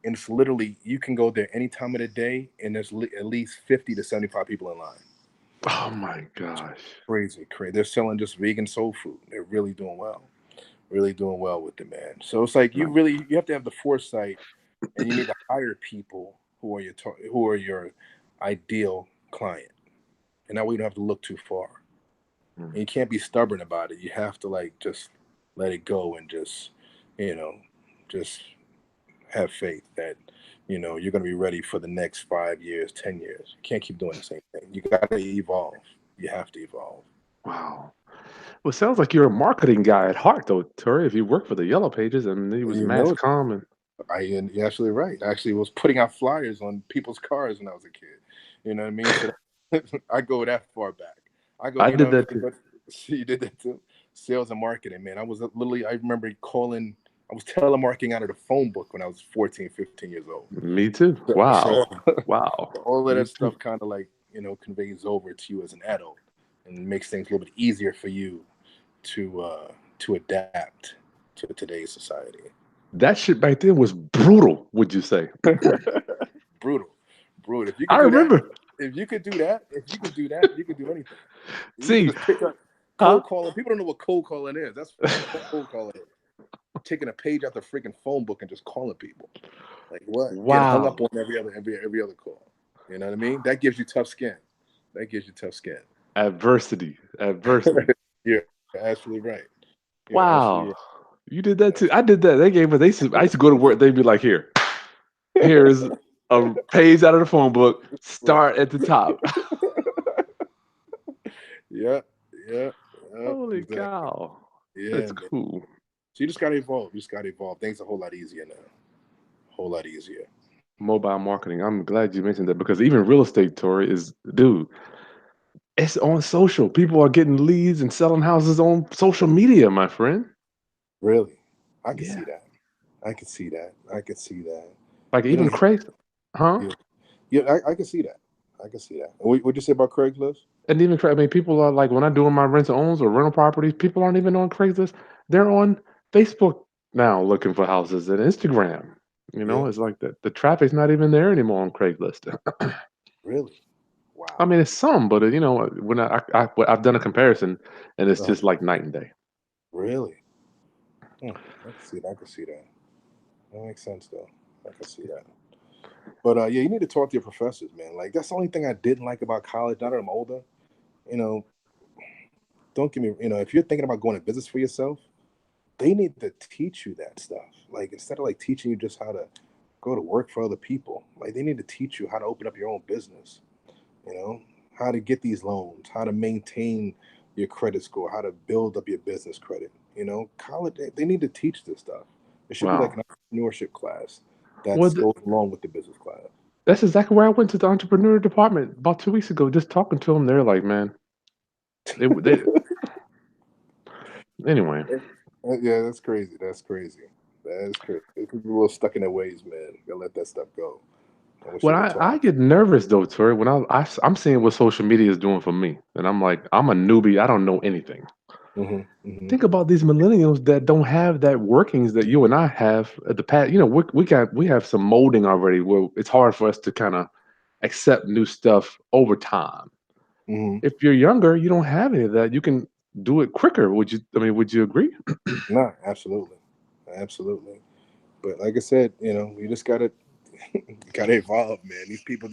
and it's literally you can go there any time of the day, and there's at least 50 to 75 people in line. Oh my gosh. Crazy, crazy. They're selling just vegan soul food. They're really doing well with it, man. So it's like Wow. you have to have the foresight, and you need to hire people who are your ideal client, and that way you don't have to look too far. And Mm. you can't be stubborn about it. You have to just let it go and you know, just have faith that you're going to be ready for the next 5 years, 10 years. You can't keep doing the same thing. You got to evolve. You have to evolve. Wow. Well, it sounds like you're a marketing guy at heart, though, Tori. If you work for the Yellow Pages and he was You mass know, comm and you're absolutely right. I actually was putting out flyers on people's cars when I was a kid. You know what I mean? So I go that far back. I go, I you did know, that too. but see, you did that too. Sales and marketing, man. I was literally, I remember calling, I was telemarketing out of the phone book when I was 14, 15 years old. Me too. So, Wow. Wow. all of Me that too. stuff kind of conveys over to you as an adult and makes things a little bit easier for you to adapt to today's society. That shit back then was brutal, would you say? Brutal, brutal. If you I could do that, remember. you could do anything. You could See, just pick up huh? cold calling. People don't know what cold calling is. That's what cold calling is. Taking a page out the freaking phone book and just calling people. Like what? Getting hung up Wow. on every other call. You know what I mean? That gives you tough skin. That gives you tough skin. Adversity. Adversity. You're absolutely right. You're absolutely right. Wow. You did that too. I did that. They gave me. I used to go to work. They'd be like, here's a page out of the phone book. Right. Start at the top. Yeah, yeah, yeah, Holy exactly. cow. Yeah, That's man. cool. So you just gotta evolve. You just gotta evolve. Things are a whole lot easier now. Whole lot easier. Mobile marketing. I'm glad you mentioned that because even real estate, Tori, is dude, it's on social. People are getting leads and selling houses on social media, my friend. Really, I could Yeah. see that. I could see that. I could see that. Like You know, even Craig, huh? yeah, yeah. I can see that. I can see that. What'd you say about Craigslist? And even I mean, people are like when I'm doing my rent to owns or rental properties, people aren't even on Craigslist. They're on Facebook now looking for houses and Instagram. Yeah, It's like the traffic's not even there anymore on Craigslist. really. I Wow. mean, it's some, but when I've done a comparison, and it's Uh, just like night and day. really. Hmm, I can see that. I can see that. That makes sense though. I can see that. But yeah, you need to talk to your professors, man. Like that's the only thing I didn't like about college. Now that I'm older, you know, don't give me. If you're thinking about going to business for yourself, they need to teach you that stuff. Like instead of teaching you just how to go to work for other people, like they need to teach you how to open up your own business. You know, how to get these loans, how to maintain your credit score, how to build up your business credit. College they need to teach this stuff. It should be like Wow. an entrepreneurship class that Well, goes along with the business class. that's exactly where I went to the entrepreneur department about 2 weeks ago. Just talking to them, they're like, man, they anyway. Yeah, that's crazy. That's crazy. That is crazy. People are a little stuck in their ways, man. You gotta let that stuff go. I wish they When would I talk. get nervous though, Tori, when I'm seeing what social media is doing for me, and I'm like, I'm a newbie. I don't know anything. Hmm, hmm. Think about these millennials that don't have that workings that you and I have at the past. We have some molding already where it's hard for us to kind of accept new stuff over time. Hmm. If you're younger, you don't have any of that. You can do it quicker. Would you? I mean, would you agree? No, absolutely, absolutely. But like I said, you just gotta gotta evolve, man. These people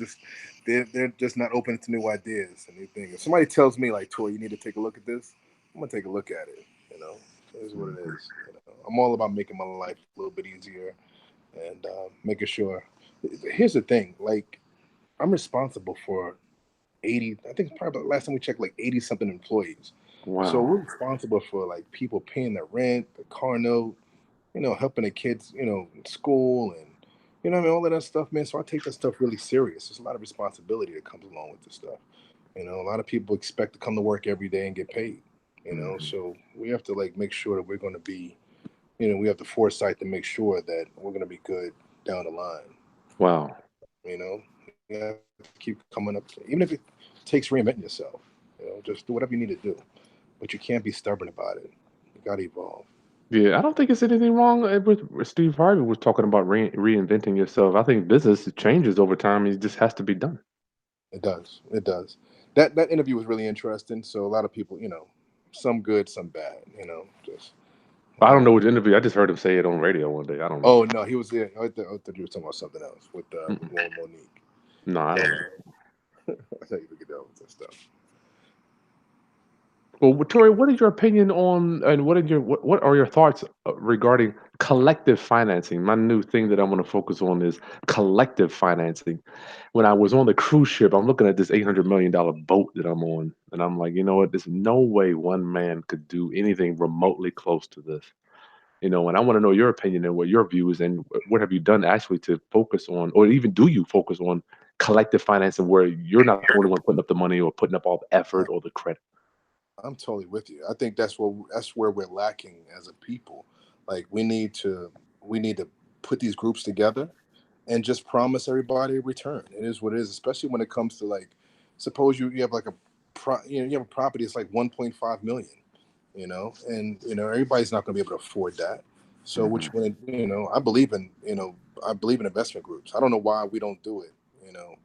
they're just not open to new ideas and new things. If somebody tells me like, "Toy, you need to take a look at this," I'm gonna take a look at it. It is what it Mhm. is. I'm all about making my life a little bit easier and making sure. Here's the thing, like I'm responsible for 80. I think probably the last time we checked, like 80 something employees. So Wow. we're responsible for like people paying their rent, the car note, helping the kids, in school and what I mean, all of that stuff, man. So I take that stuff really serious. There's a lot of responsibility that comes along with this stuff. A lot of people expect to come to work every day and get paid. Mhm. So we have to like make sure that we're going to be, we have the foresight to make sure that we're going to be good down the line. Wow. You have to keep coming up, even if it takes reinventing yourself. Just do whatever you need to do, but you can't be stubborn about it. You got to evolve. Yeah, I don't think it's anything wrong with Steve Harvey was talking about reinventing yourself. I think business changes over time. It just has to be done. It does. It does. That interview was really interesting. So a lot of people, some good, some bad. Just I don't know um, which interview. I just heard him say it on radio one day. I don't know. oh no, he was there. I thought you were talking about something else with Mm-mm. Monique. No, I don't know. I thought you could get that with that stuff. Well, Tori, what is your opinion on, and what are your thoughts regarding collective financing? My new thing that I want to focus on is collective financing. When I was on the cruise ship, I'm looking at this $800 million boat that I'm on, and I'm like, you know what? There's no way one man could do anything remotely close to this. And I want to know your opinion and what your view is, and what have you done actually to focus on, or even do you focus on collective financing where you're not the only one putting up the money or putting up all the effort or the credit? I'm totally with you. I think that's where we're lacking as a people. Like we need to put these groups together and just promise everybody a return. It is what it is, especially when it comes to like, suppose you have like you have a property that's like 1.5 million, and everybody's not going to be able to afford that. So Hmm. which one, I believe in investment groups. I don't know why we don't do it. You know,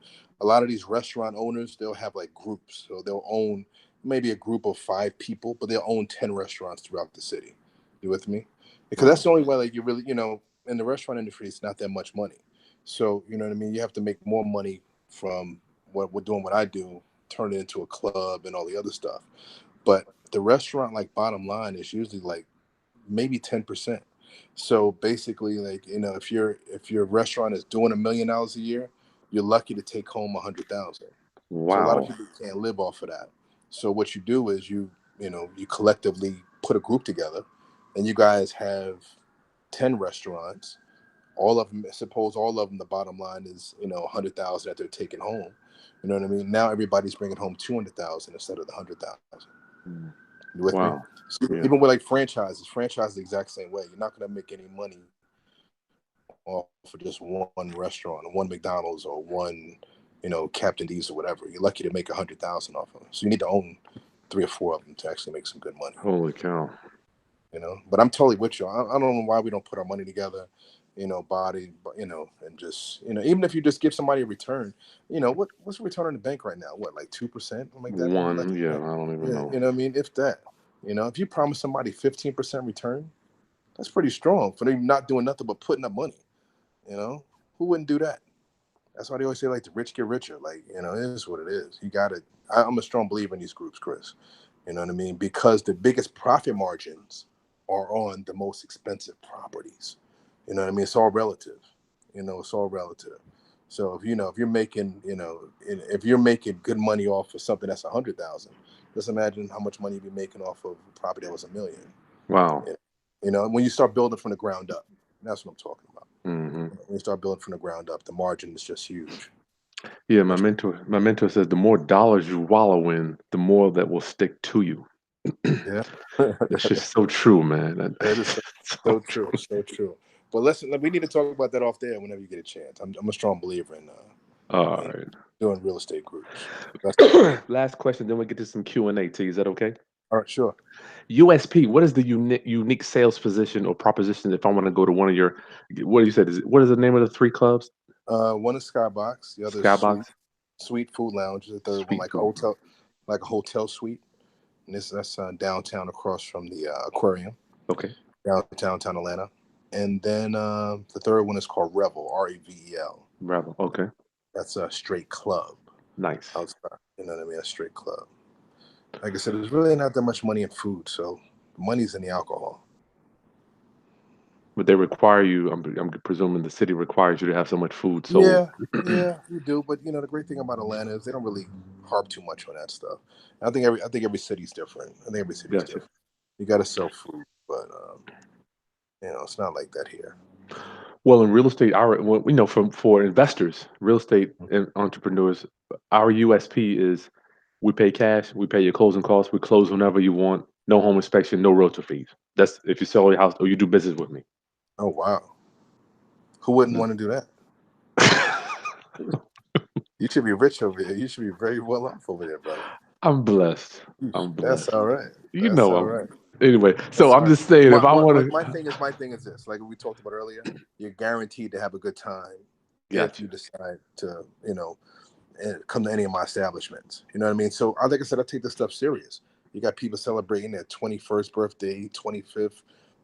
a lot of these restaurant owners, they'll have like groups, so they'll own maybe a group of 5 people, but they'll own 10 restaurants throughout the city. You with me? Because that's Wow. the only way like you really, in the restaurant industry, it's not that much money. So you know what I mean. You have to make more money from what we're doing. What I do, turn it into a club and all the other stuff. But the restaurant, like bottom line, is usually like maybe 10%. So basically, like if your restaurant is doing $1 million a year, you're lucky to take home 100,000. So a lot of Wow. people can't live off of that. So what you do is you collectively put a group together, and you guys have 10 restaurants. All of them, suppose all of them, the bottom line is 100,000 that they're taking home. You know what I mean? Now everybody's bringing home 200,000 instead of the 100,000. Mm. You with me? Wow. So Yeah. even with like franchises the exact same way. You're not going to make any money off of just one restaurant, or one McDonald's, or one, Captain D's or whatever. You're lucky to make 100,000 off of them. So you need to own 3 or 4 of them to actually make some good money. Holy cow. But I'm totally with you. I don't know why we don't put our money together, body, and just, even if you just give somebody a return, what's the return on the bank right now? What, like 2%, something like that, maybe less One. Yeah. than that. I don't even Yeah, know. you know what I mean? If that, if you promise somebody 15% return, that's pretty strong for them not doing nothing but putting up money. You know, who wouldn't do that? That's why they always say like the rich get richer. Like, it is what it is. You got to. I'm a strong believer in these groups, Chris. You know what I mean? Because the biggest profit margins are on the most expensive properties. You know what I mean? It's all relative. It's all relative. So if you're making, if you're making good money off of something that's 100,000, just imagine how much money you'd be making off of a property that was 1 million. Wow. When you start building from the ground up, that's what I'm talking about. Hmm. When you start building from the ground up, the margin is just huge. Yeah. My Much. mentor says the more dollars you wallow in, the more that will stick to you. Yeah. It's just so true, man. That is so, So so true, true. so true. But listen, we need to talk about that off there whenever you get a chance. I'm a strong believer All in right. doing real estate groups. That's Last question, then we get to some Q&A. T. Is that okay? all right. Sure. USP. What is the unique sales position or proposition if I want to go to one of your? What you said is what is the name of the three clubs? One is Skybox, the other is Sweet Skybox, Sweet Food Lounge, the third one Sweet like a Food. hotel, suite. And that's downtown across from the aquarium, Okay. downtown Atlanta. And then the third one is called Revel, Revel. Bravo. Okay. That's a straight club Nice. outside. You know what I mean? A straight club. Like I said, there's really not that much money in food, so the money's in the alcohol. But they require you. I'm presuming the city requires you to have so much food. So, Yeah, yeah, you do. But you know, the great thing about Atlanta is they don't really harp too much on that stuff. I think every city's different. I think every city's gotcha. different. You got to sell food, but it's not like that here. Well, in real estate, our well, we know from for investors, real estate and entrepreneurs, our USP is we pay cash, we pay your closing costs, we close whenever you want, no home inspection, no realtor fees. That's if you sell your house or you do business with me. Oh wow, who wouldn't want to do that? You should be rich over here. You should be very well off over there, brother. I'm blessed. I'm That's blessed. all right. You That's know all I'm right. anyway. So That's all I'm right. just saying if I want to My thing is this. Like we talked about earlier, you're guaranteed to have a good time if gotcha. you decide to, come to any of my establishments. You know what I mean? So, like I said, I take this stuff serious. You got people celebrating their 21st birthday, 25th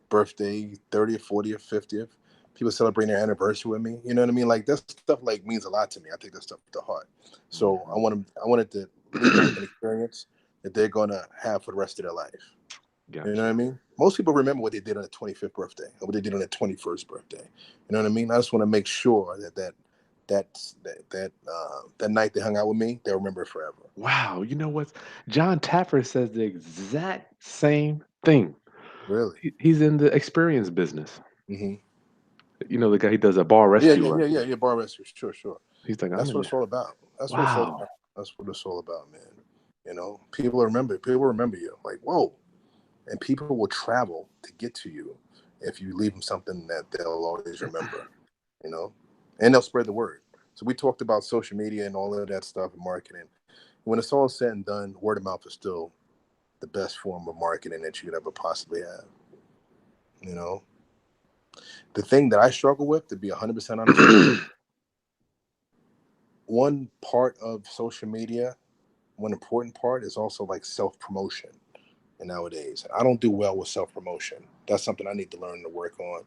birthday, 30th, 40th, 50th. People celebrating their anniversary with me. You know what I mean? Like that stuff like means a lot to me. I take that stuff to heart. So Mhm. I wanted to leave them with an experience that they're gonna have for the rest of their life. You know Gotcha. what I mean? Most people remember what they did on their 25th birthday or what they did on their 21st birthday. You know what I mean? I just want to make sure that night they hung out with me, they'll remember it forever. Wow, you know what? John Taffer says the exact same thing. Really? He's in the experience business. Hmm. You know the guy he does a bar Yeah, rescue, yeah, right? yeah, yeah, yeah. Bar rescue, sure, sure. He's like, I'm That's in what it's there. all about. That's what it's all Wow. about. That's what it's all about, man. People remember. People remember you. Like, whoa, and people will travel to get to you if you leave them something that they'll always remember. You know, and they'll spread the word. So we talked about social media and all of that stuff and marketing. When it's all said and done, word of mouth is still the best form of marketing that you could ever possibly have. You know, the thing that I struggle with, to be 100% honest with you, one part of social media, one important part is also like self promotion. And nowadays, I don't do well with self promotion. That's something I need to learn to work on.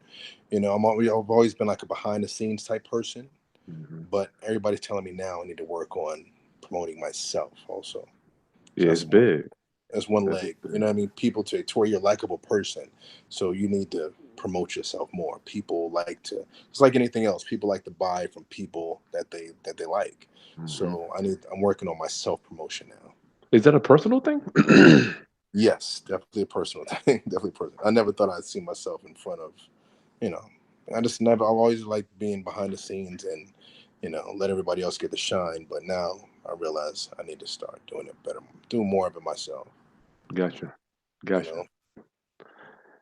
I've always been like a behind the scenes type person, Mhm. but everybody's telling me now I need to work on promoting myself also. So Yeah, it's big. that's one That is leg. You big. know what I mean? People to where you're a likable person. So you need to promote yourself more. People like to it's like anything else. People like to buy from people that they like. Mhm. So I'm working on my self promotion now. Is that a personal thing? Yes, definitely a personal thing. Definitely personal. I never thought I'd see myself in front of, you know, I've always liked being behind the scenes and, let everybody else get the shine. But now I realize I need to start doing it better, do more of it myself, Gotcha. you Gotcha. know?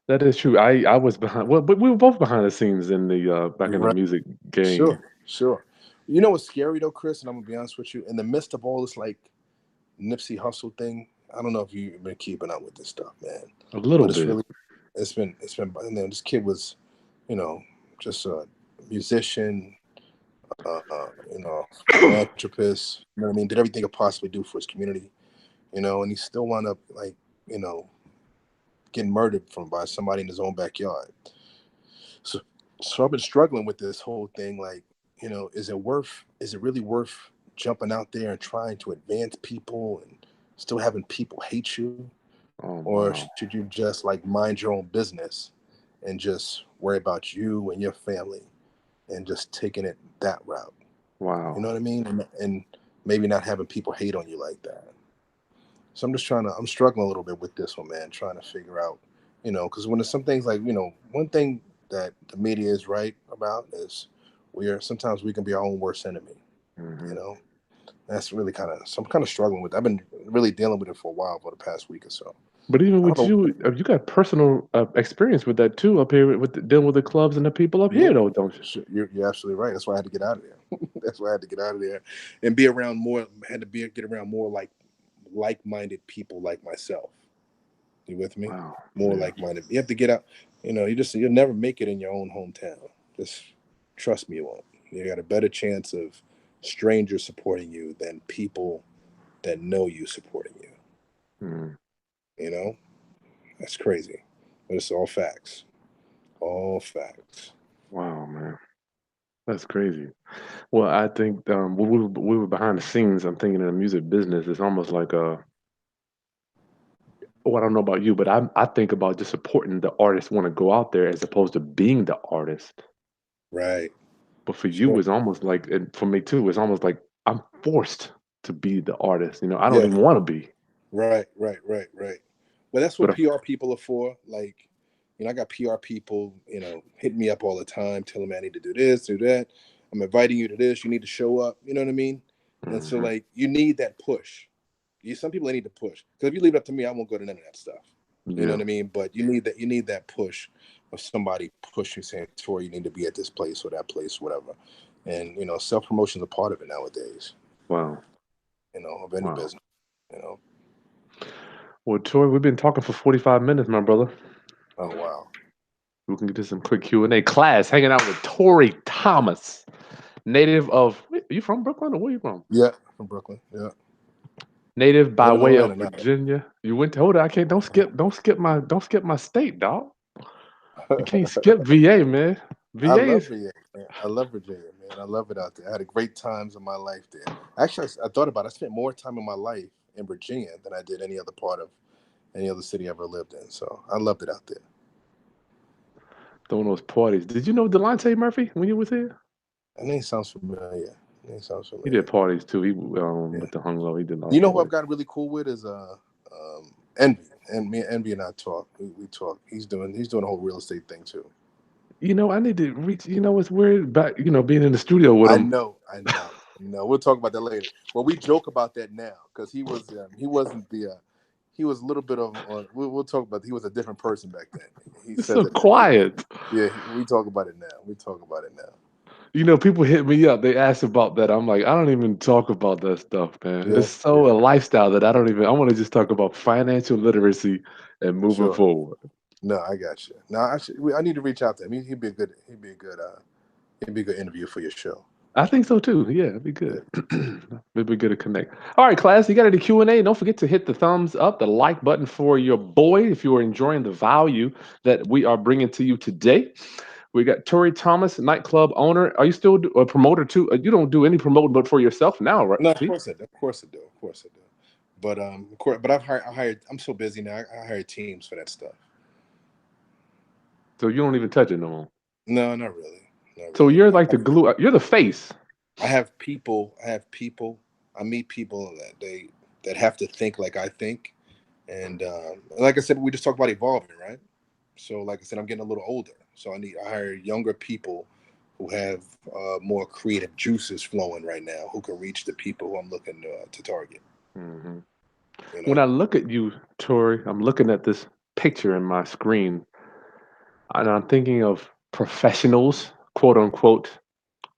That is true. I was behind. Well, but we were both behind the scenes in the back You're in the right. music game. Sure, sure. You know what's scary though, Chris? And I'm gonna be honest with you. In the midst of all this like Nipsey Hustle thing, I don't know if you've been keeping up with this stuff, man. A little But it's bit. really, it's been. This kid was, you know, just a musician, philanthropist. You know what I mean? Did everything he could possibly do for his community. And he still wound up like, you know, getting murdered from by somebody in his own backyard. So, so I've been struggling with this whole thing. Like, is it really worth jumping out there and trying to advance people and still having people hate you? Oh Or wow. should you just like mind your own business and just worry about you and your family and just taking it that route? You Wow. know what I mean? And maybe not having people hate on you like that. So I'm struggling a little bit with this one, man, trying to figure out, because when there's some things like, one thing that the media is right about is sometimes we can be our own worst enemy, you Hmm. know? That's really so I'm kind of struggling with. I've been really dealing with it for a while, for the past week or so. But even I don't with know. you got personal experience with that too up here with dealing with the clubs and the people up Yeah, here, though, don't you? you're absolutely right. That's why I had to get out of there. That's why I had to get out of there and be around more. Had to get around more like-minded people like myself. You with me? Wow. More Yeah. like-minded. You have to get out. You'll never make it in your own hometown. Just trust me, you won't. You got a better chance of strangers supporting you than people that know you supporting you. Mm. You know, that's crazy, but it's all facts. All facts. Wow, man. That's crazy. Well, I think when we were behind the scenes, I'm thinking in the music business, it's almost like I don't know about you, but I think about just supporting the artists want to go out there as opposed to being the artist. Right. But for you, Sure. it's almost like, and for me too, it's almost like I'm forced to be the artist. I don't Yeah. even want to be. Right. Well, that's But what PR people are for. Like, I got PR people, hitting me up all the time, telling me I need to do this, do that. I'm inviting you to this. You need to show up. You know what I mean? And so, hmm like, you need that push. Some people, they need to push, because if you leave it up to me, I won't go to none of that stuff. You know yeah, what I mean? But you need that. You need that push of somebody pushing, saying, "Tori, you need to be at this place or that place, whatever." And self promotion is a part of it nowadays. wow, Of any wow. business. You know. Well, Troy, we've been talking for 45 minutes, my brother. Oh wow. We can get to some quick Q&A. Class, hanging out with Tory Thomas, native of, wait, are you from Brooklyn or where you from? Yeah, from Brooklyn. Yeah, Native I by live in way of Atlanta now. Virginia. You went to, hold on, I can't, don't skip my state, dog. You can't skip VA, man. I VA love is, VA, man. I love Virginia, man. I love it out there. I had a great times in my life there. Actually, I thought about it. I spent more time in my life in Virginia than I did any other part of any other city I ever lived in. So I loved it out there. throwing those parties. Did you know Delonte Murphy when you was here? That name sounds familiar. That name sounds He familiar. did parties too. He Yeah. with the hung low. He did a lot You of know who I've parties. gotten really cool with is Envy. And me and Envy and I talk. We talk. He's doing a whole real estate thing too. I need to reach. It's weird, but being in the studio with I him. know, I know, no. We'll talk about that later. Well, we joke about that now because he wasn't he was a little bit of on. We'll talk about. He was a different person back then. He It's says so it now. quiet. We talk about it now. We talk about it now. People hit me up. They ask about that. I'm like, I don't even talk about that stuff, man. It's Yeah, so a lifestyle that I don't even. I want to just talk about financial literacy and moving sure. forward. No, I got you. No, I need to reach out to him. He'd be a good interview for your show. I think so too. Yeah, it'd be Yeah. good. It'd be good to connect. All right, class. You got any Q&A? Don't forget to hit the thumbs up, the like button for your boy if you are enjoying the value that we are bringing to you today. We got Tory Thomas, nightclub owner. Are you still a promoter too? You don't do any promoting, but for yourself now, right? No, of course I do. Of course I do. Of course I do. But of course, but I hired. I'm so busy now. I hired teams for that stuff. So you don't even touch it no more. No, not really. Not So really. you're like the glue. You're the face. I have people. I have people. I meet people that have to think like I think, and like I said, we just talked about evolving, right? So, like I said, I'm getting a little older, so I hire younger people who have more creative juices flowing right now, who can reach the people who I'm looking to target. hmm You When know, I look at you, Tori, I'm looking at this picture in my screen, and I'm thinking of professionals, quote unquote,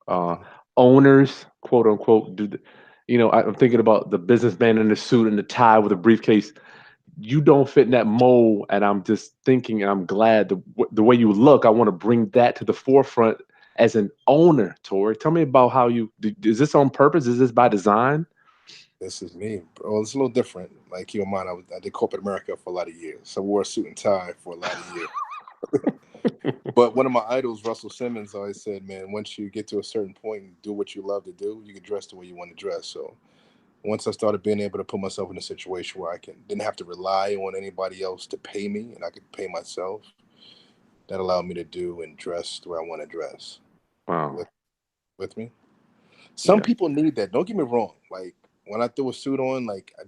uh, Mhm. owners, quote unquote. I'm thinking about the businessman in the suit and the tie with a briefcase. You don't fit in that mold, and I'm just thinking. I'm glad the way you look. I want to bring that to the forefront as an owner, Tori. Tell me about how is this on purpose? Is this by design? This is me. Well, it's a little different. Like keep in mind, I did corporate America for a lot of years, so I wore a suit and tie for a lot of years. But one of my idols, Russell Simmons, always said, "Man, once you get to a certain point and do what you love to do, you can dress the way you want to dress." So once I started being able to put myself in a situation where I didn't have to rely on anybody else to pay me, and I could pay myself, that allowed me to do and dress the way I want to dress. You Wow. with me? Some Yeah. people need that. Don't get me wrong. Like when I threw a suit on, like I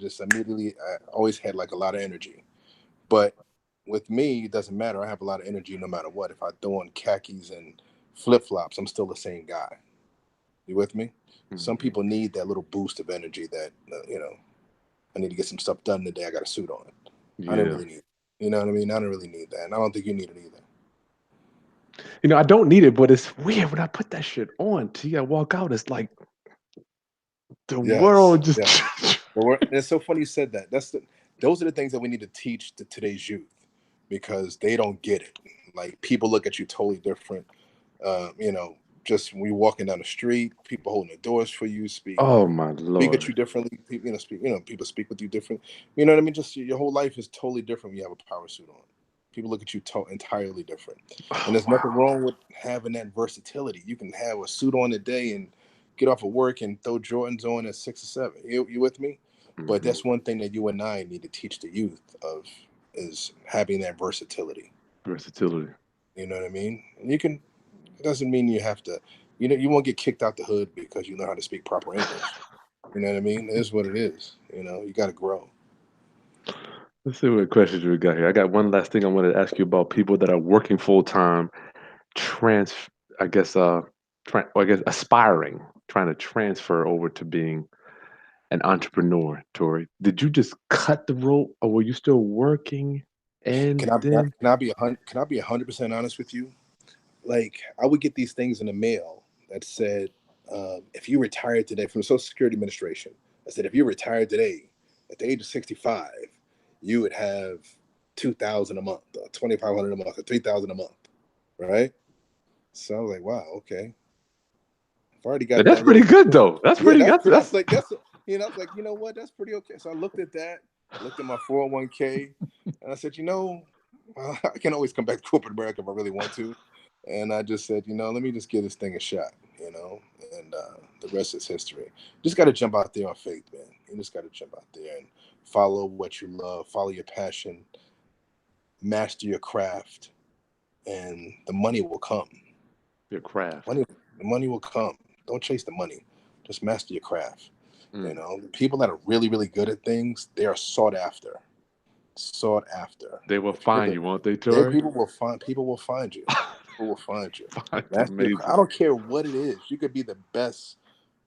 always had like a lot of energy. But with me, it doesn't matter. I have a lot of energy no matter what. If I throw on khakis and flip flops, I'm still the same guy. You with me? Some hmm people need that little boost of energy that I need to get some stuff done today. I got a suit on. I don't Yeah. really need it. You know what I mean? I don't really need that. And I don't think you need it either. I don't need it, but it's weird when I put that shit on. Till I walk out, it's like the Yes. world just. Yes. And it's so funny you said that. Those are the things that we need to teach to today's youth because they don't get it. Like people look at you totally different. You know, just when you're walking down the street, people holding the doors for you, Oh my speak at you lord! differently. People, people speak with you different. You know what I mean? Just your whole life is totally different when you have a power suit on. People look at you entirely different, and Oh there's nothing wow! wrong with having that versatility. You can have a suit on today and get off of work and throw Jordans on at 6 or 7. You with me? But hmm that's one thing that you and I need to teach the youth of. is having that versatility. Versatility. You know what I mean? And you can. It doesn't mean you have to. You know, you won't get kicked out the hood because you know how to speak proper English. You know what I mean? It is what it is. You know, you got to grow. Let's see what questions we got here. I got one last thing I wanted to ask you about people that are working full time, trans. I guess I guess aspiring, trying to transfer over to being an entrepreneur. Tori, did you just cut the rope, or were you still working? And then, Can I be 100% honest with you? Like I would get these things in the mail that said, if you retired today from the Social Security Administration, I said if you retired today at the age of 65, you would have 2,000 a month, or 2,500 a month, or 3,000 a month, right? So I was like, wow, okay, I've already got that's that pretty little. good though. That's Yeah, pretty. that's pretty. I was That's like, that's I was like, you know what, that's pretty okay. So I looked at that, looked at my 401k, and I said, I can always come back to corporate America if I really want to. And I just said, let me just give this thing a shot, and the rest is history. Just got to jump out there on faith, man. You just got to jump out there and follow what you love, follow your passion, master your craft, and the money will come. your craft. The money will come. Don't chase the money. Just master your craft. Mm. The people that are really, really good at things, they are sought after. Sought after. They will If you're find the, you, won't they, they Tori? people will find you. People will find you. That's That's I amazing. don't care what it is. You could be the best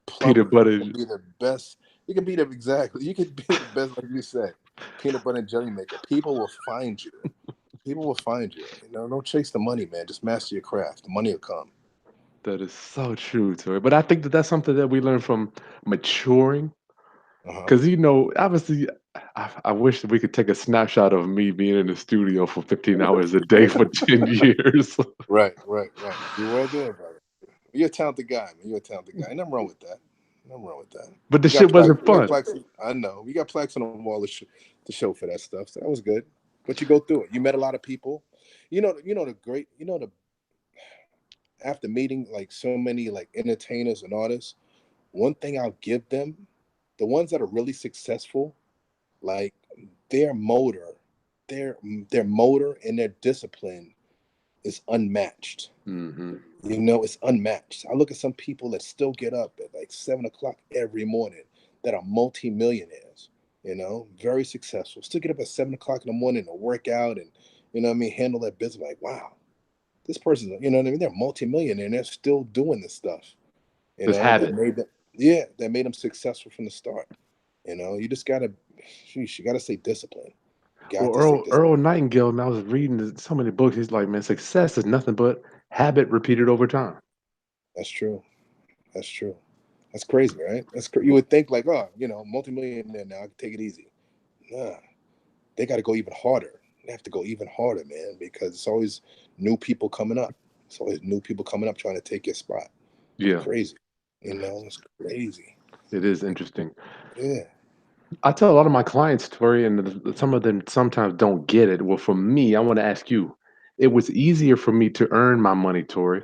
Peanut plumber. You butter. could be the best. You could be the exactly. You could be the best, like you said, peanut butter and jelly maker. People will find you. People will find you. Don't chase the money, man. Just master your craft. The money will come. That is so true, Tori. But I think that that's something that we learn from maturing. Uh-huh. Because, obviously, I wish that we could take a snapshot of me being in the studio for 15 hours a day for 10 years. Right. You were there, brother. You're a talented guy, man. You're a talented guy. Ain't nothing wrong with that. Nothing wrong with that. But the We got shit plaques. wasn't We got fun. plaques. I know. We got plaques on the wall to show for that stuff. So that was good. But you go through it. You met a lot of people. The after meeting like so many like entertainers and artists, one thing I'll give them, the ones that are really successful, like their motor, their their motor and their discipline is unmatched. Hmm. It's unmatched. I look at some people that still get up at like 7 o'clock every morning that are multimillionaires, very successful. Still get up at 7 o'clock in the morning to work out and, handle that business. Like, wow, this person, you know what I mean? They're multimillionaire and they're still doing this stuff, Just that habit. made them, yeah, that made them successful from the start. You just gotta, sheesh, you gotta stay disciplined. Well, Got to stay Earl disciplined. Nightingale, man, I was reading so many books. He's like, man, success is nothing but habit repeated over time. That's true. That's true. That's crazy, right? You would think like, oh, multimillionaire now, I can take it easy. Nah, they got to go even harder. They have to go even harder, man, because it's always new people coming up. It's always new people coming up trying to take your spot. It's Yeah, crazy. It's crazy. it is interesting. Yeah. I tell a lot of my clients, Tori, and some of them sometimes don't get it. Well, for me, I want to ask you, it was easier for me to earn my money, Tori,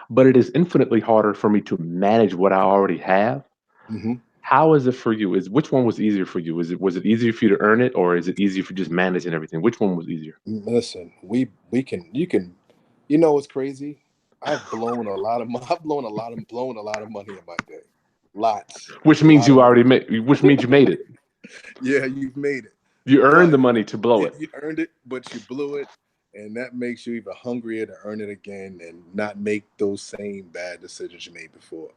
but it is infinitely harder for me to manage what I already have. Hmm. How is it for you? Is which one was easier for you? Was it easier for you to earn it, or is it easier for just managing everything? Which one was easier? Listen, we can you can, you know what's crazy? I've blown a lot of I've blown a lot of money in my day. Lots, Which a means lot of you already money. made. Which means you made it. Yeah, you've made it. You earned But the money to blow it. you earned it, but you blew it, and that makes you even hungrier to earn it again and not make those same bad decisions you made before.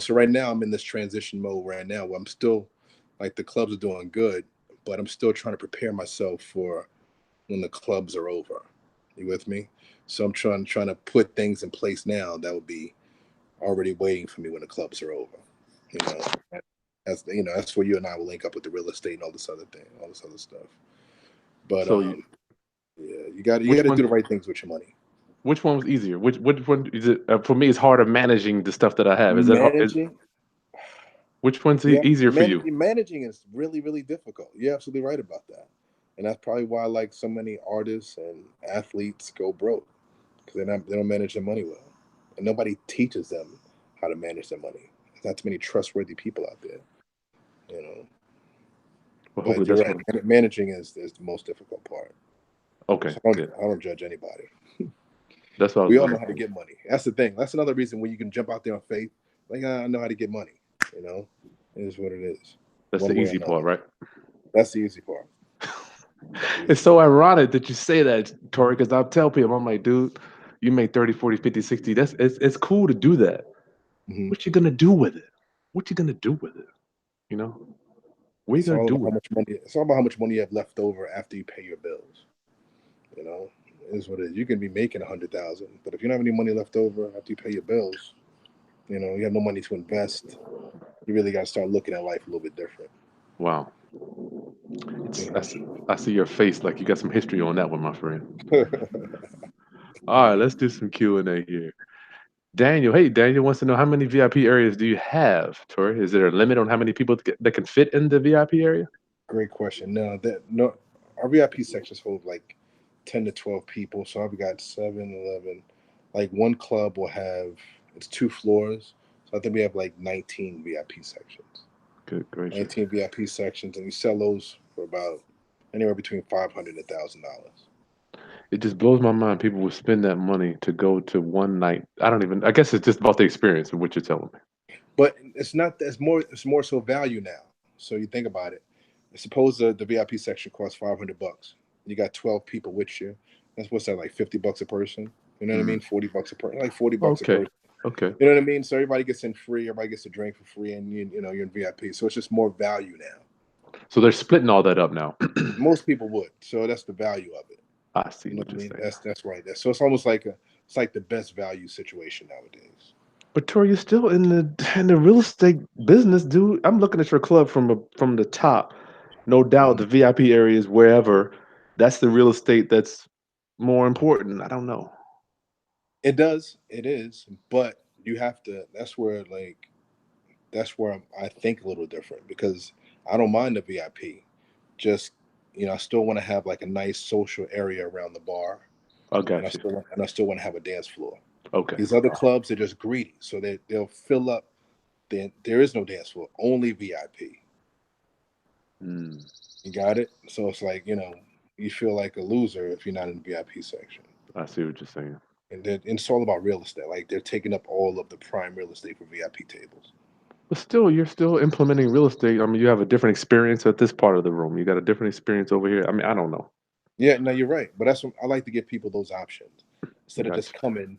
So right now I'm in this transition mode right now where I'm still like the clubs are doing good, but I'm still trying to prepare myself for when the clubs are over. You with me? So I'm trying to put things in place now that will be already waiting for me when the clubs are over. You know, that's where you and I will link up with the real estate and all this other thing, all this other stuff. But So, you, yeah, you got which to do one? the right things with your money. Which one was easier? Which one is it? For me, it's harder managing the stuff that I have. Is that hard? Managing, Which one's yeah, easier for you? managing is really really difficult. You're absolutely right about that, and that's probably why like so many artists and athletes go broke because they don't manage their money well, and nobody teaches them how to manage their money. There's not too many trustworthy people out there, you know. Well, hopefully But you're that's right. what. Managing is the most difficult part. Okay, So I don't, good. I don't judge anybody. That's what I was We all know gonna how to say. get money. That's the thing. That's another reason when you can jump out there on faith. Like I know how to get money. You know, it is what it is. That's the One way or easy part, another. right? That's the easy part. That's the It's easy so part. ironic that you say that, Tori, because I tell people, I'm like, dude, you make 30, 40, 50, 60. It's cool to do that. Hmm. What you gonna do with it? What you gonna do with it? You know? What you It's gonna all do about how with it? much money. It's all about how much money you have left over after you pay your bills. You know, it is what it is. You can be making 100,000, but if you don't have any money left over after you pay your bills, you have no money to invest. You really got to start looking at life a little bit different. Wow. You It's know. I see your face like you got some history on that one, my friend. All right, let's do some Q&A here. Daniel, hey, Daniel wants to know how many VIP areas do you have, Tori? Is there a limit on how many people that can fit in the VIP area? Great question. No, our VIP sections hold like 10 to 12 people. So I've got 7, 11. Like one club will have it's 2 floors. So I think we have like 19 VIP sections. Good gracious. 19 VIP sections, and you sell those for about anywhere between $500 to $1,000. It just blows my mind people would spend that money to go to one night. I don't even, I guess it's just about the experience of what you're telling me. But it's not. It's more so value now. So you think about it. Suppose the VIP section costs $500. You got 12 people with you. That's what's that, like $50 a person. You know what I Mm. mean? $40 a person, like $40 a Okay. person. Okay. You know what I mean? So everybody gets in free. Everybody gets a drink for free, and you're in VIP. So it's just more value now. So they're splitting all that up now. Most people would. So that's the value of it. I see You know what what I you're mean? saying. That's right. So it's almost like it's like the best value situation nowadays. But Tori, you're still in the real estate business, dude. I'm looking at your club from the top. No doubt Mhm. the VIP areas wherever. That's the real estate that's more important. I don't know. It does. It is. But you have to. That's where I think a little different because I don't mind the VIP. Just I still want to have like a nice social area around the bar, I and I got you. still want to have a dance floor. Okay. These other clubs are just greedy, so they'll fill up. Then there is no dance floor, only VIP. Mm, You got it. So it's like you feel like a loser if you're not in the VIP section. I see what you're saying. And it's all about real estate. Like they're taking up all of the prime real estate for VIP tables. But still, you're still implementing real estate. I mean, you have a different experience at this part of the room. You got a different experience over here. I mean, I don't know. Yeah, no, you're right. But that's what I like to give people those options I instead of got just you. coming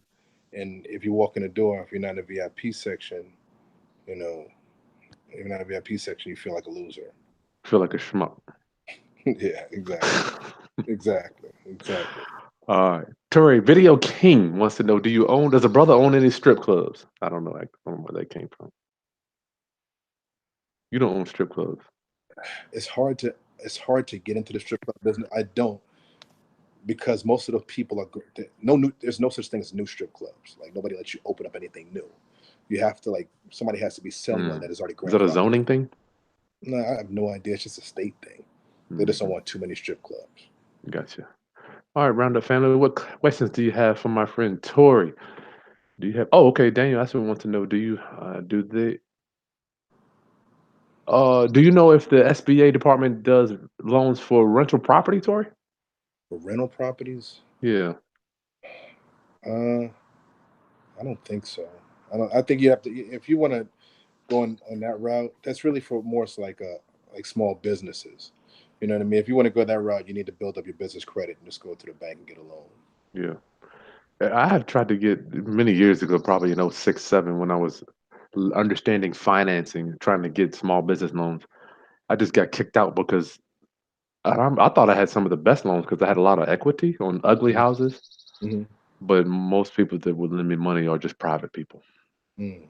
and if you walk in the door, if you're not in the VIP section, you know, if you're not in the VIP section, you feel like a loser. Feel like a schmuck. Yeah, exactly. Exactly. Exactly. All right. Tori, Video King wants to know, does a brother own any strip clubs? I don't know. I don't know where that came from. You don't own strip clubs. It's hard to get into the strip club business. I don't because most of the people are there's no such thing as new strip clubs. Like nobody lets you open up anything new. You have to like somebody has to be selling one Hmm. that is already Is that a grandfathered. zoning thing? No, I have no idea. It's just a state thing. They just don't Hmm. want too many strip clubs. Gotcha. All right, Roundup family. What questions do you have for my friend Tori? Do you have? Oh, okay, Daniel. I still want to know. Do you know if the SBA department does loans for rental property, Tori? For rental properties, Yeah. uh, I don't think so. I don't. I think you have to if you want to go on that route. That's really for more so like small businesses. You know what I mean? If you want to go that route, you need to build up your business credit and just go to the bank and get a loan. Yeah. I have tried to get many years ago, probably in '06, '07, when I was understanding financing, trying to get small business loans. I just got kicked out because I thought I had some of the best loans because I had a lot of equity on ugly houses. Mm-hmm. But most people that would lend me money are just private people. Mm.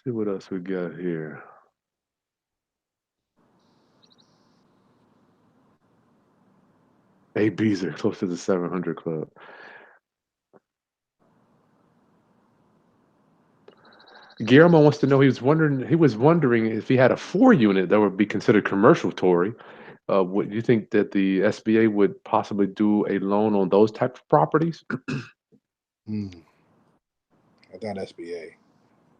See what else we got here. ABs are close to the 700 club. Guillermo wants to know he was wondering if he had a 4 unit that would be considered commercial, Tory. Would you think that the SBA would possibly do a loan on those type of properties? Mm. I thought SBA.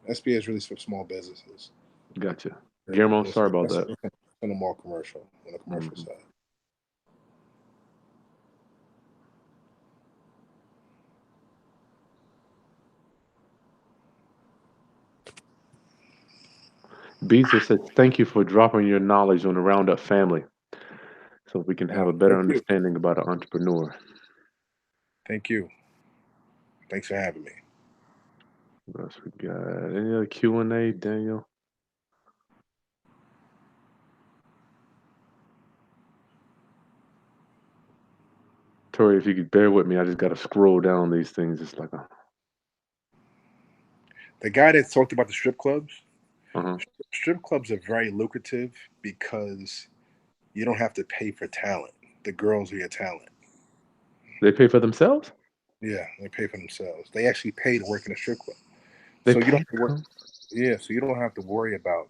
SBA is really for small businesses. Gotcha. Yeah, Guillermo, sorry about that's that. on the more commercial, on the commercial Hmm. side. Beezer said, "Thank you for dropping your knowledge on the Roundup family, so we can have a better Thank you. understanding about an entrepreneur." Thank you. Thanks for having me. What else we got? Any other Q&A, Daniel? Tori, if you could bear with me, I just got to scroll down these things. It's like, The guy that talked about the strip clubs, uh-huh. strip clubs are very lucrative because you don't have to pay for talent. The girls are your talent. They pay for themselves? Yeah, they pay for themselves. They actually pay to work in a strip club. They So you don't pay have to to work. come? Yeah, so you don't have to worry about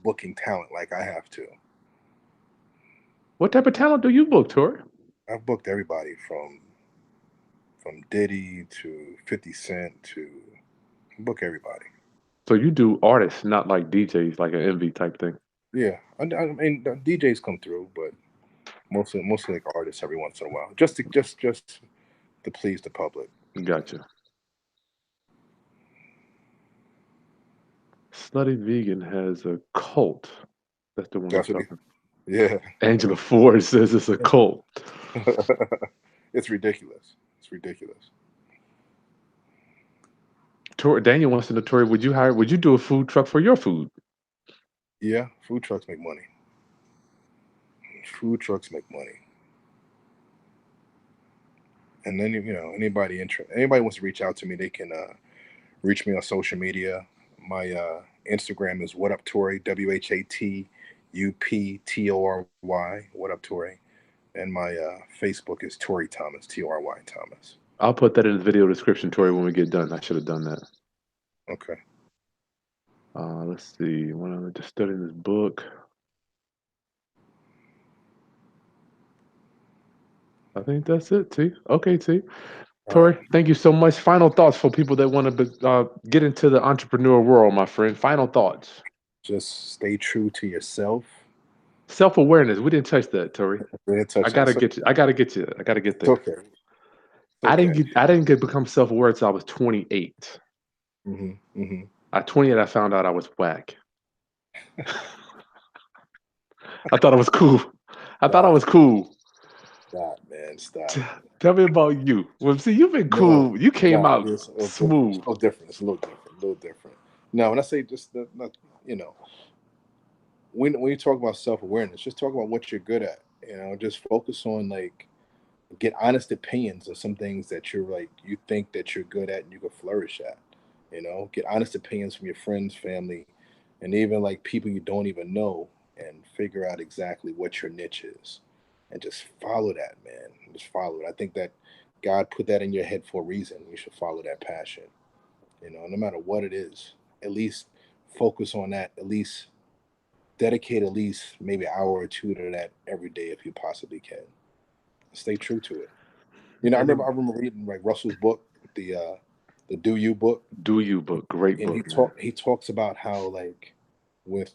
booking talent like I have to. What type of talent do you book, Tori? I've booked everybody from Diddy to 50 Cent to book everybody. So you do artists, not like DJs, like an Envy type thing. Yeah, I mean the DJs come through, but mostly like artists every once in a while, just to please the public. Gotcha. Slutty Vegan has a cult. That's the one I'm That's what talking. yeah. Angela Ford says it's a cult. It's ridiculous. It's ridiculous. Daniel wants to know, Tori, would you do a food truck for your food? Yeah, food trucks make money. Food trucks make money. And then anybody wants to reach out to me, they can reach me on social media. My Instagram is what up Tory, WhatUpTory, what up Tory, and my Facebook is Tory Thomas, Tory Thomas. I'll put that in the video description, Tori, when we get done. I should have done that. Okay. Let's see. When I'm just studying this book, I think that's it, T. Okay, T. All right. Tori, thank you so much. Final thoughts for people that want to get into the entrepreneur world, my friend. Final thoughts. Just stay true to yourself. Self awareness. We didn't touch that, Tori. We didn't I touch that. gotta So get you. I gotta get you. I gotta get it's there. okay. It's I okay. didn't get. I didn't get become self aware until I was 28. Hmm. At 28, I found out I was whack. I thought I was cool. I thought I Stop, was cool. stop, man, stop. T- Tell me about you. Well, see, you've been No, cool. You came no, out it's a little different. It's smooth. a little different. It's a little different. A little different. No, when I say just not, you know, when you talk about self awareness, just talk about what you're good at. Just focus on like get honest opinions of some things that you're like you think that you're good at and you can flourish at. Get honest opinions from your friends, family, and even like people you don't even know, and figure out exactly what your niche is, and just follow that, man. Just follow it. I think that God put that in your head for a reason. You should follow that passion. No matter what it is, at least focus on that. At least dedicate at least maybe an hour or two to that every day if you possibly can. Stay true to it. I And remember then I remember reading like Russell's book, the Do You book, Do You book. Great and book, man. he talks about how like with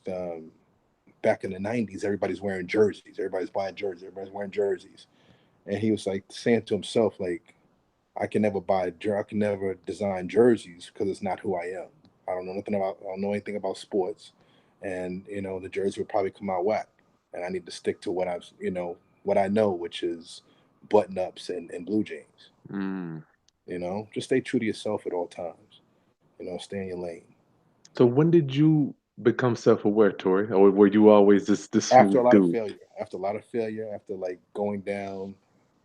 back in the '90s, everybody's wearing jerseys, everybody's buying jerseys, everybody's wearing jerseys, and he was like saying to himself like, I can never design jerseys because it's not who I am. I don't know anything about sports, and the jersey would probably come out whack, and I need to stick to what I know, which is button ups and blue jeans. Mm. Just stay true to yourself at all times. Stay in your lane. So when did you become self-aware, Tori? Or were you always this After a smooth lot of dude? failure, after like going down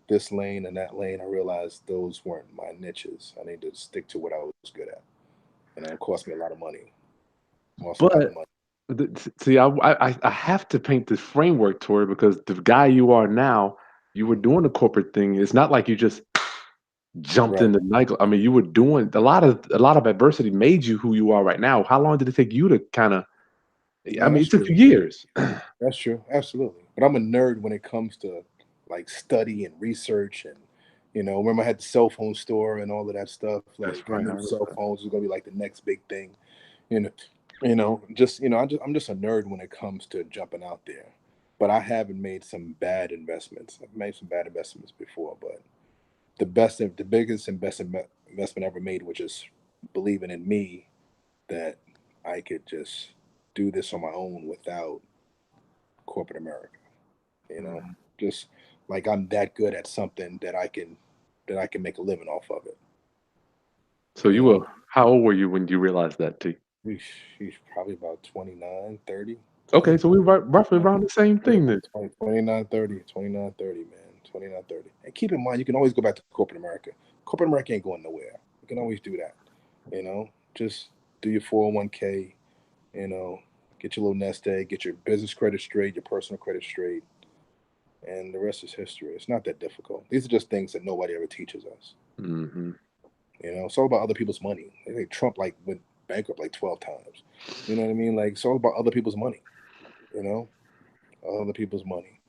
this lane and that lane, I realized those weren't my niches. I need to stick to what I was good at. It cost me a lot of money. Lost a lot of But money. see, I have to paint this framework, Tori, because the guy you are now, you were doing the corporate thing. It's not like you just jumped Right. into nightclub. I mean, you were doing a lot of adversity made you who you are right now. How long did it take you to kind of? I No, mean, that's it took true. you years. That's true. Absolutely. But I'm a nerd when it comes to like study and research and remember I had the cell phone store and all of that stuff. That's Like I right. I knew remember cell that. phones was gonna be like the next big thing. You know, I'm just a nerd when it comes to jumping out there. But I haven't made some bad investments. I've made some bad investments before, but the biggest investment I ever made, which is believing in me that I could just do this on my own without corporate America. You know, Mm. just like I'm that good at something that I can make a living off of it. So You you know, were how old were you when you realized that, T? he's probably about 29, 30, Okay, 20, so we roughly 29, around the same yeah, thing then. 20, 29, 30, 29, 30, man, 29, 30. And keep in mind, you can always go back to corporate America. Corporate America ain't going nowhere. You can always do that. You know, just do your 401k. You know, get your little nest egg, get your business credit straight, your personal credit straight, and the rest is history. It's not that difficult. These are just things that nobody ever teaches us. Hmm. You know, it's all about other people's money. I think Trump like went bankrupt like 12 times. You know what I mean? Like it's all about other people's money. You know, other people's money.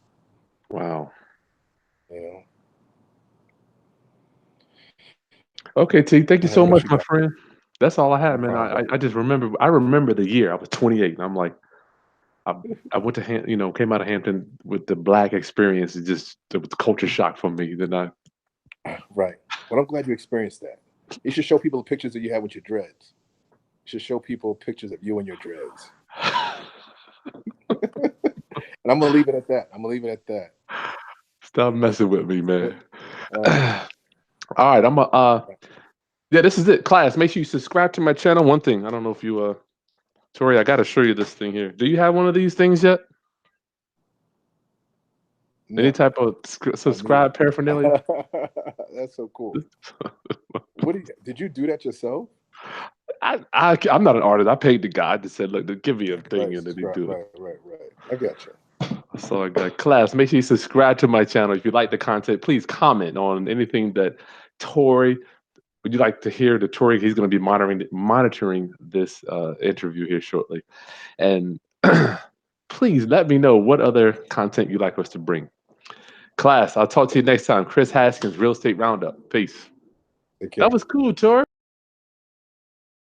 Wow. You know. Okay, T, thank you What so else much, you my got? friend. That's all I No had, man. problem, I brother. just remember the year. I was 28, and I'm like, I I went to came out of Hampton with the black experience. It was culture shock for me. Then I Right. Well, I'm glad you experienced that. You should show people the pictures that you had with your dreads. You should show people pictures of you and your dreads. And I'm gonna leave it at that. I'm gonna leave it at that. stop That's messing with me, man. all right. All right, yeah, this is it, class. Make sure you subscribe to my channel. One thing, I don't know if you Tori, I gotta show you this thing here. Do you have one of these things yet? Any No, type of I need it. subscribe paraphernalia? That's so cool. Did you do that yourself? I'm not an artist. I paid the guy that said, "Look, give me a thing," Right, and then he subscribe. do it. Right. I got you. So I got class. Make sure you subscribe to my channel. If you like the content, please comment on anything that Tori would you like to hear. The Tori, he's going to be monitoring this interview here shortly, and please let me know what other content you'd like us to bring. Class, I'll talk to you next time. Chris Haskins, Real Estate Roundup. Peace. Take That care. was cool, Tori.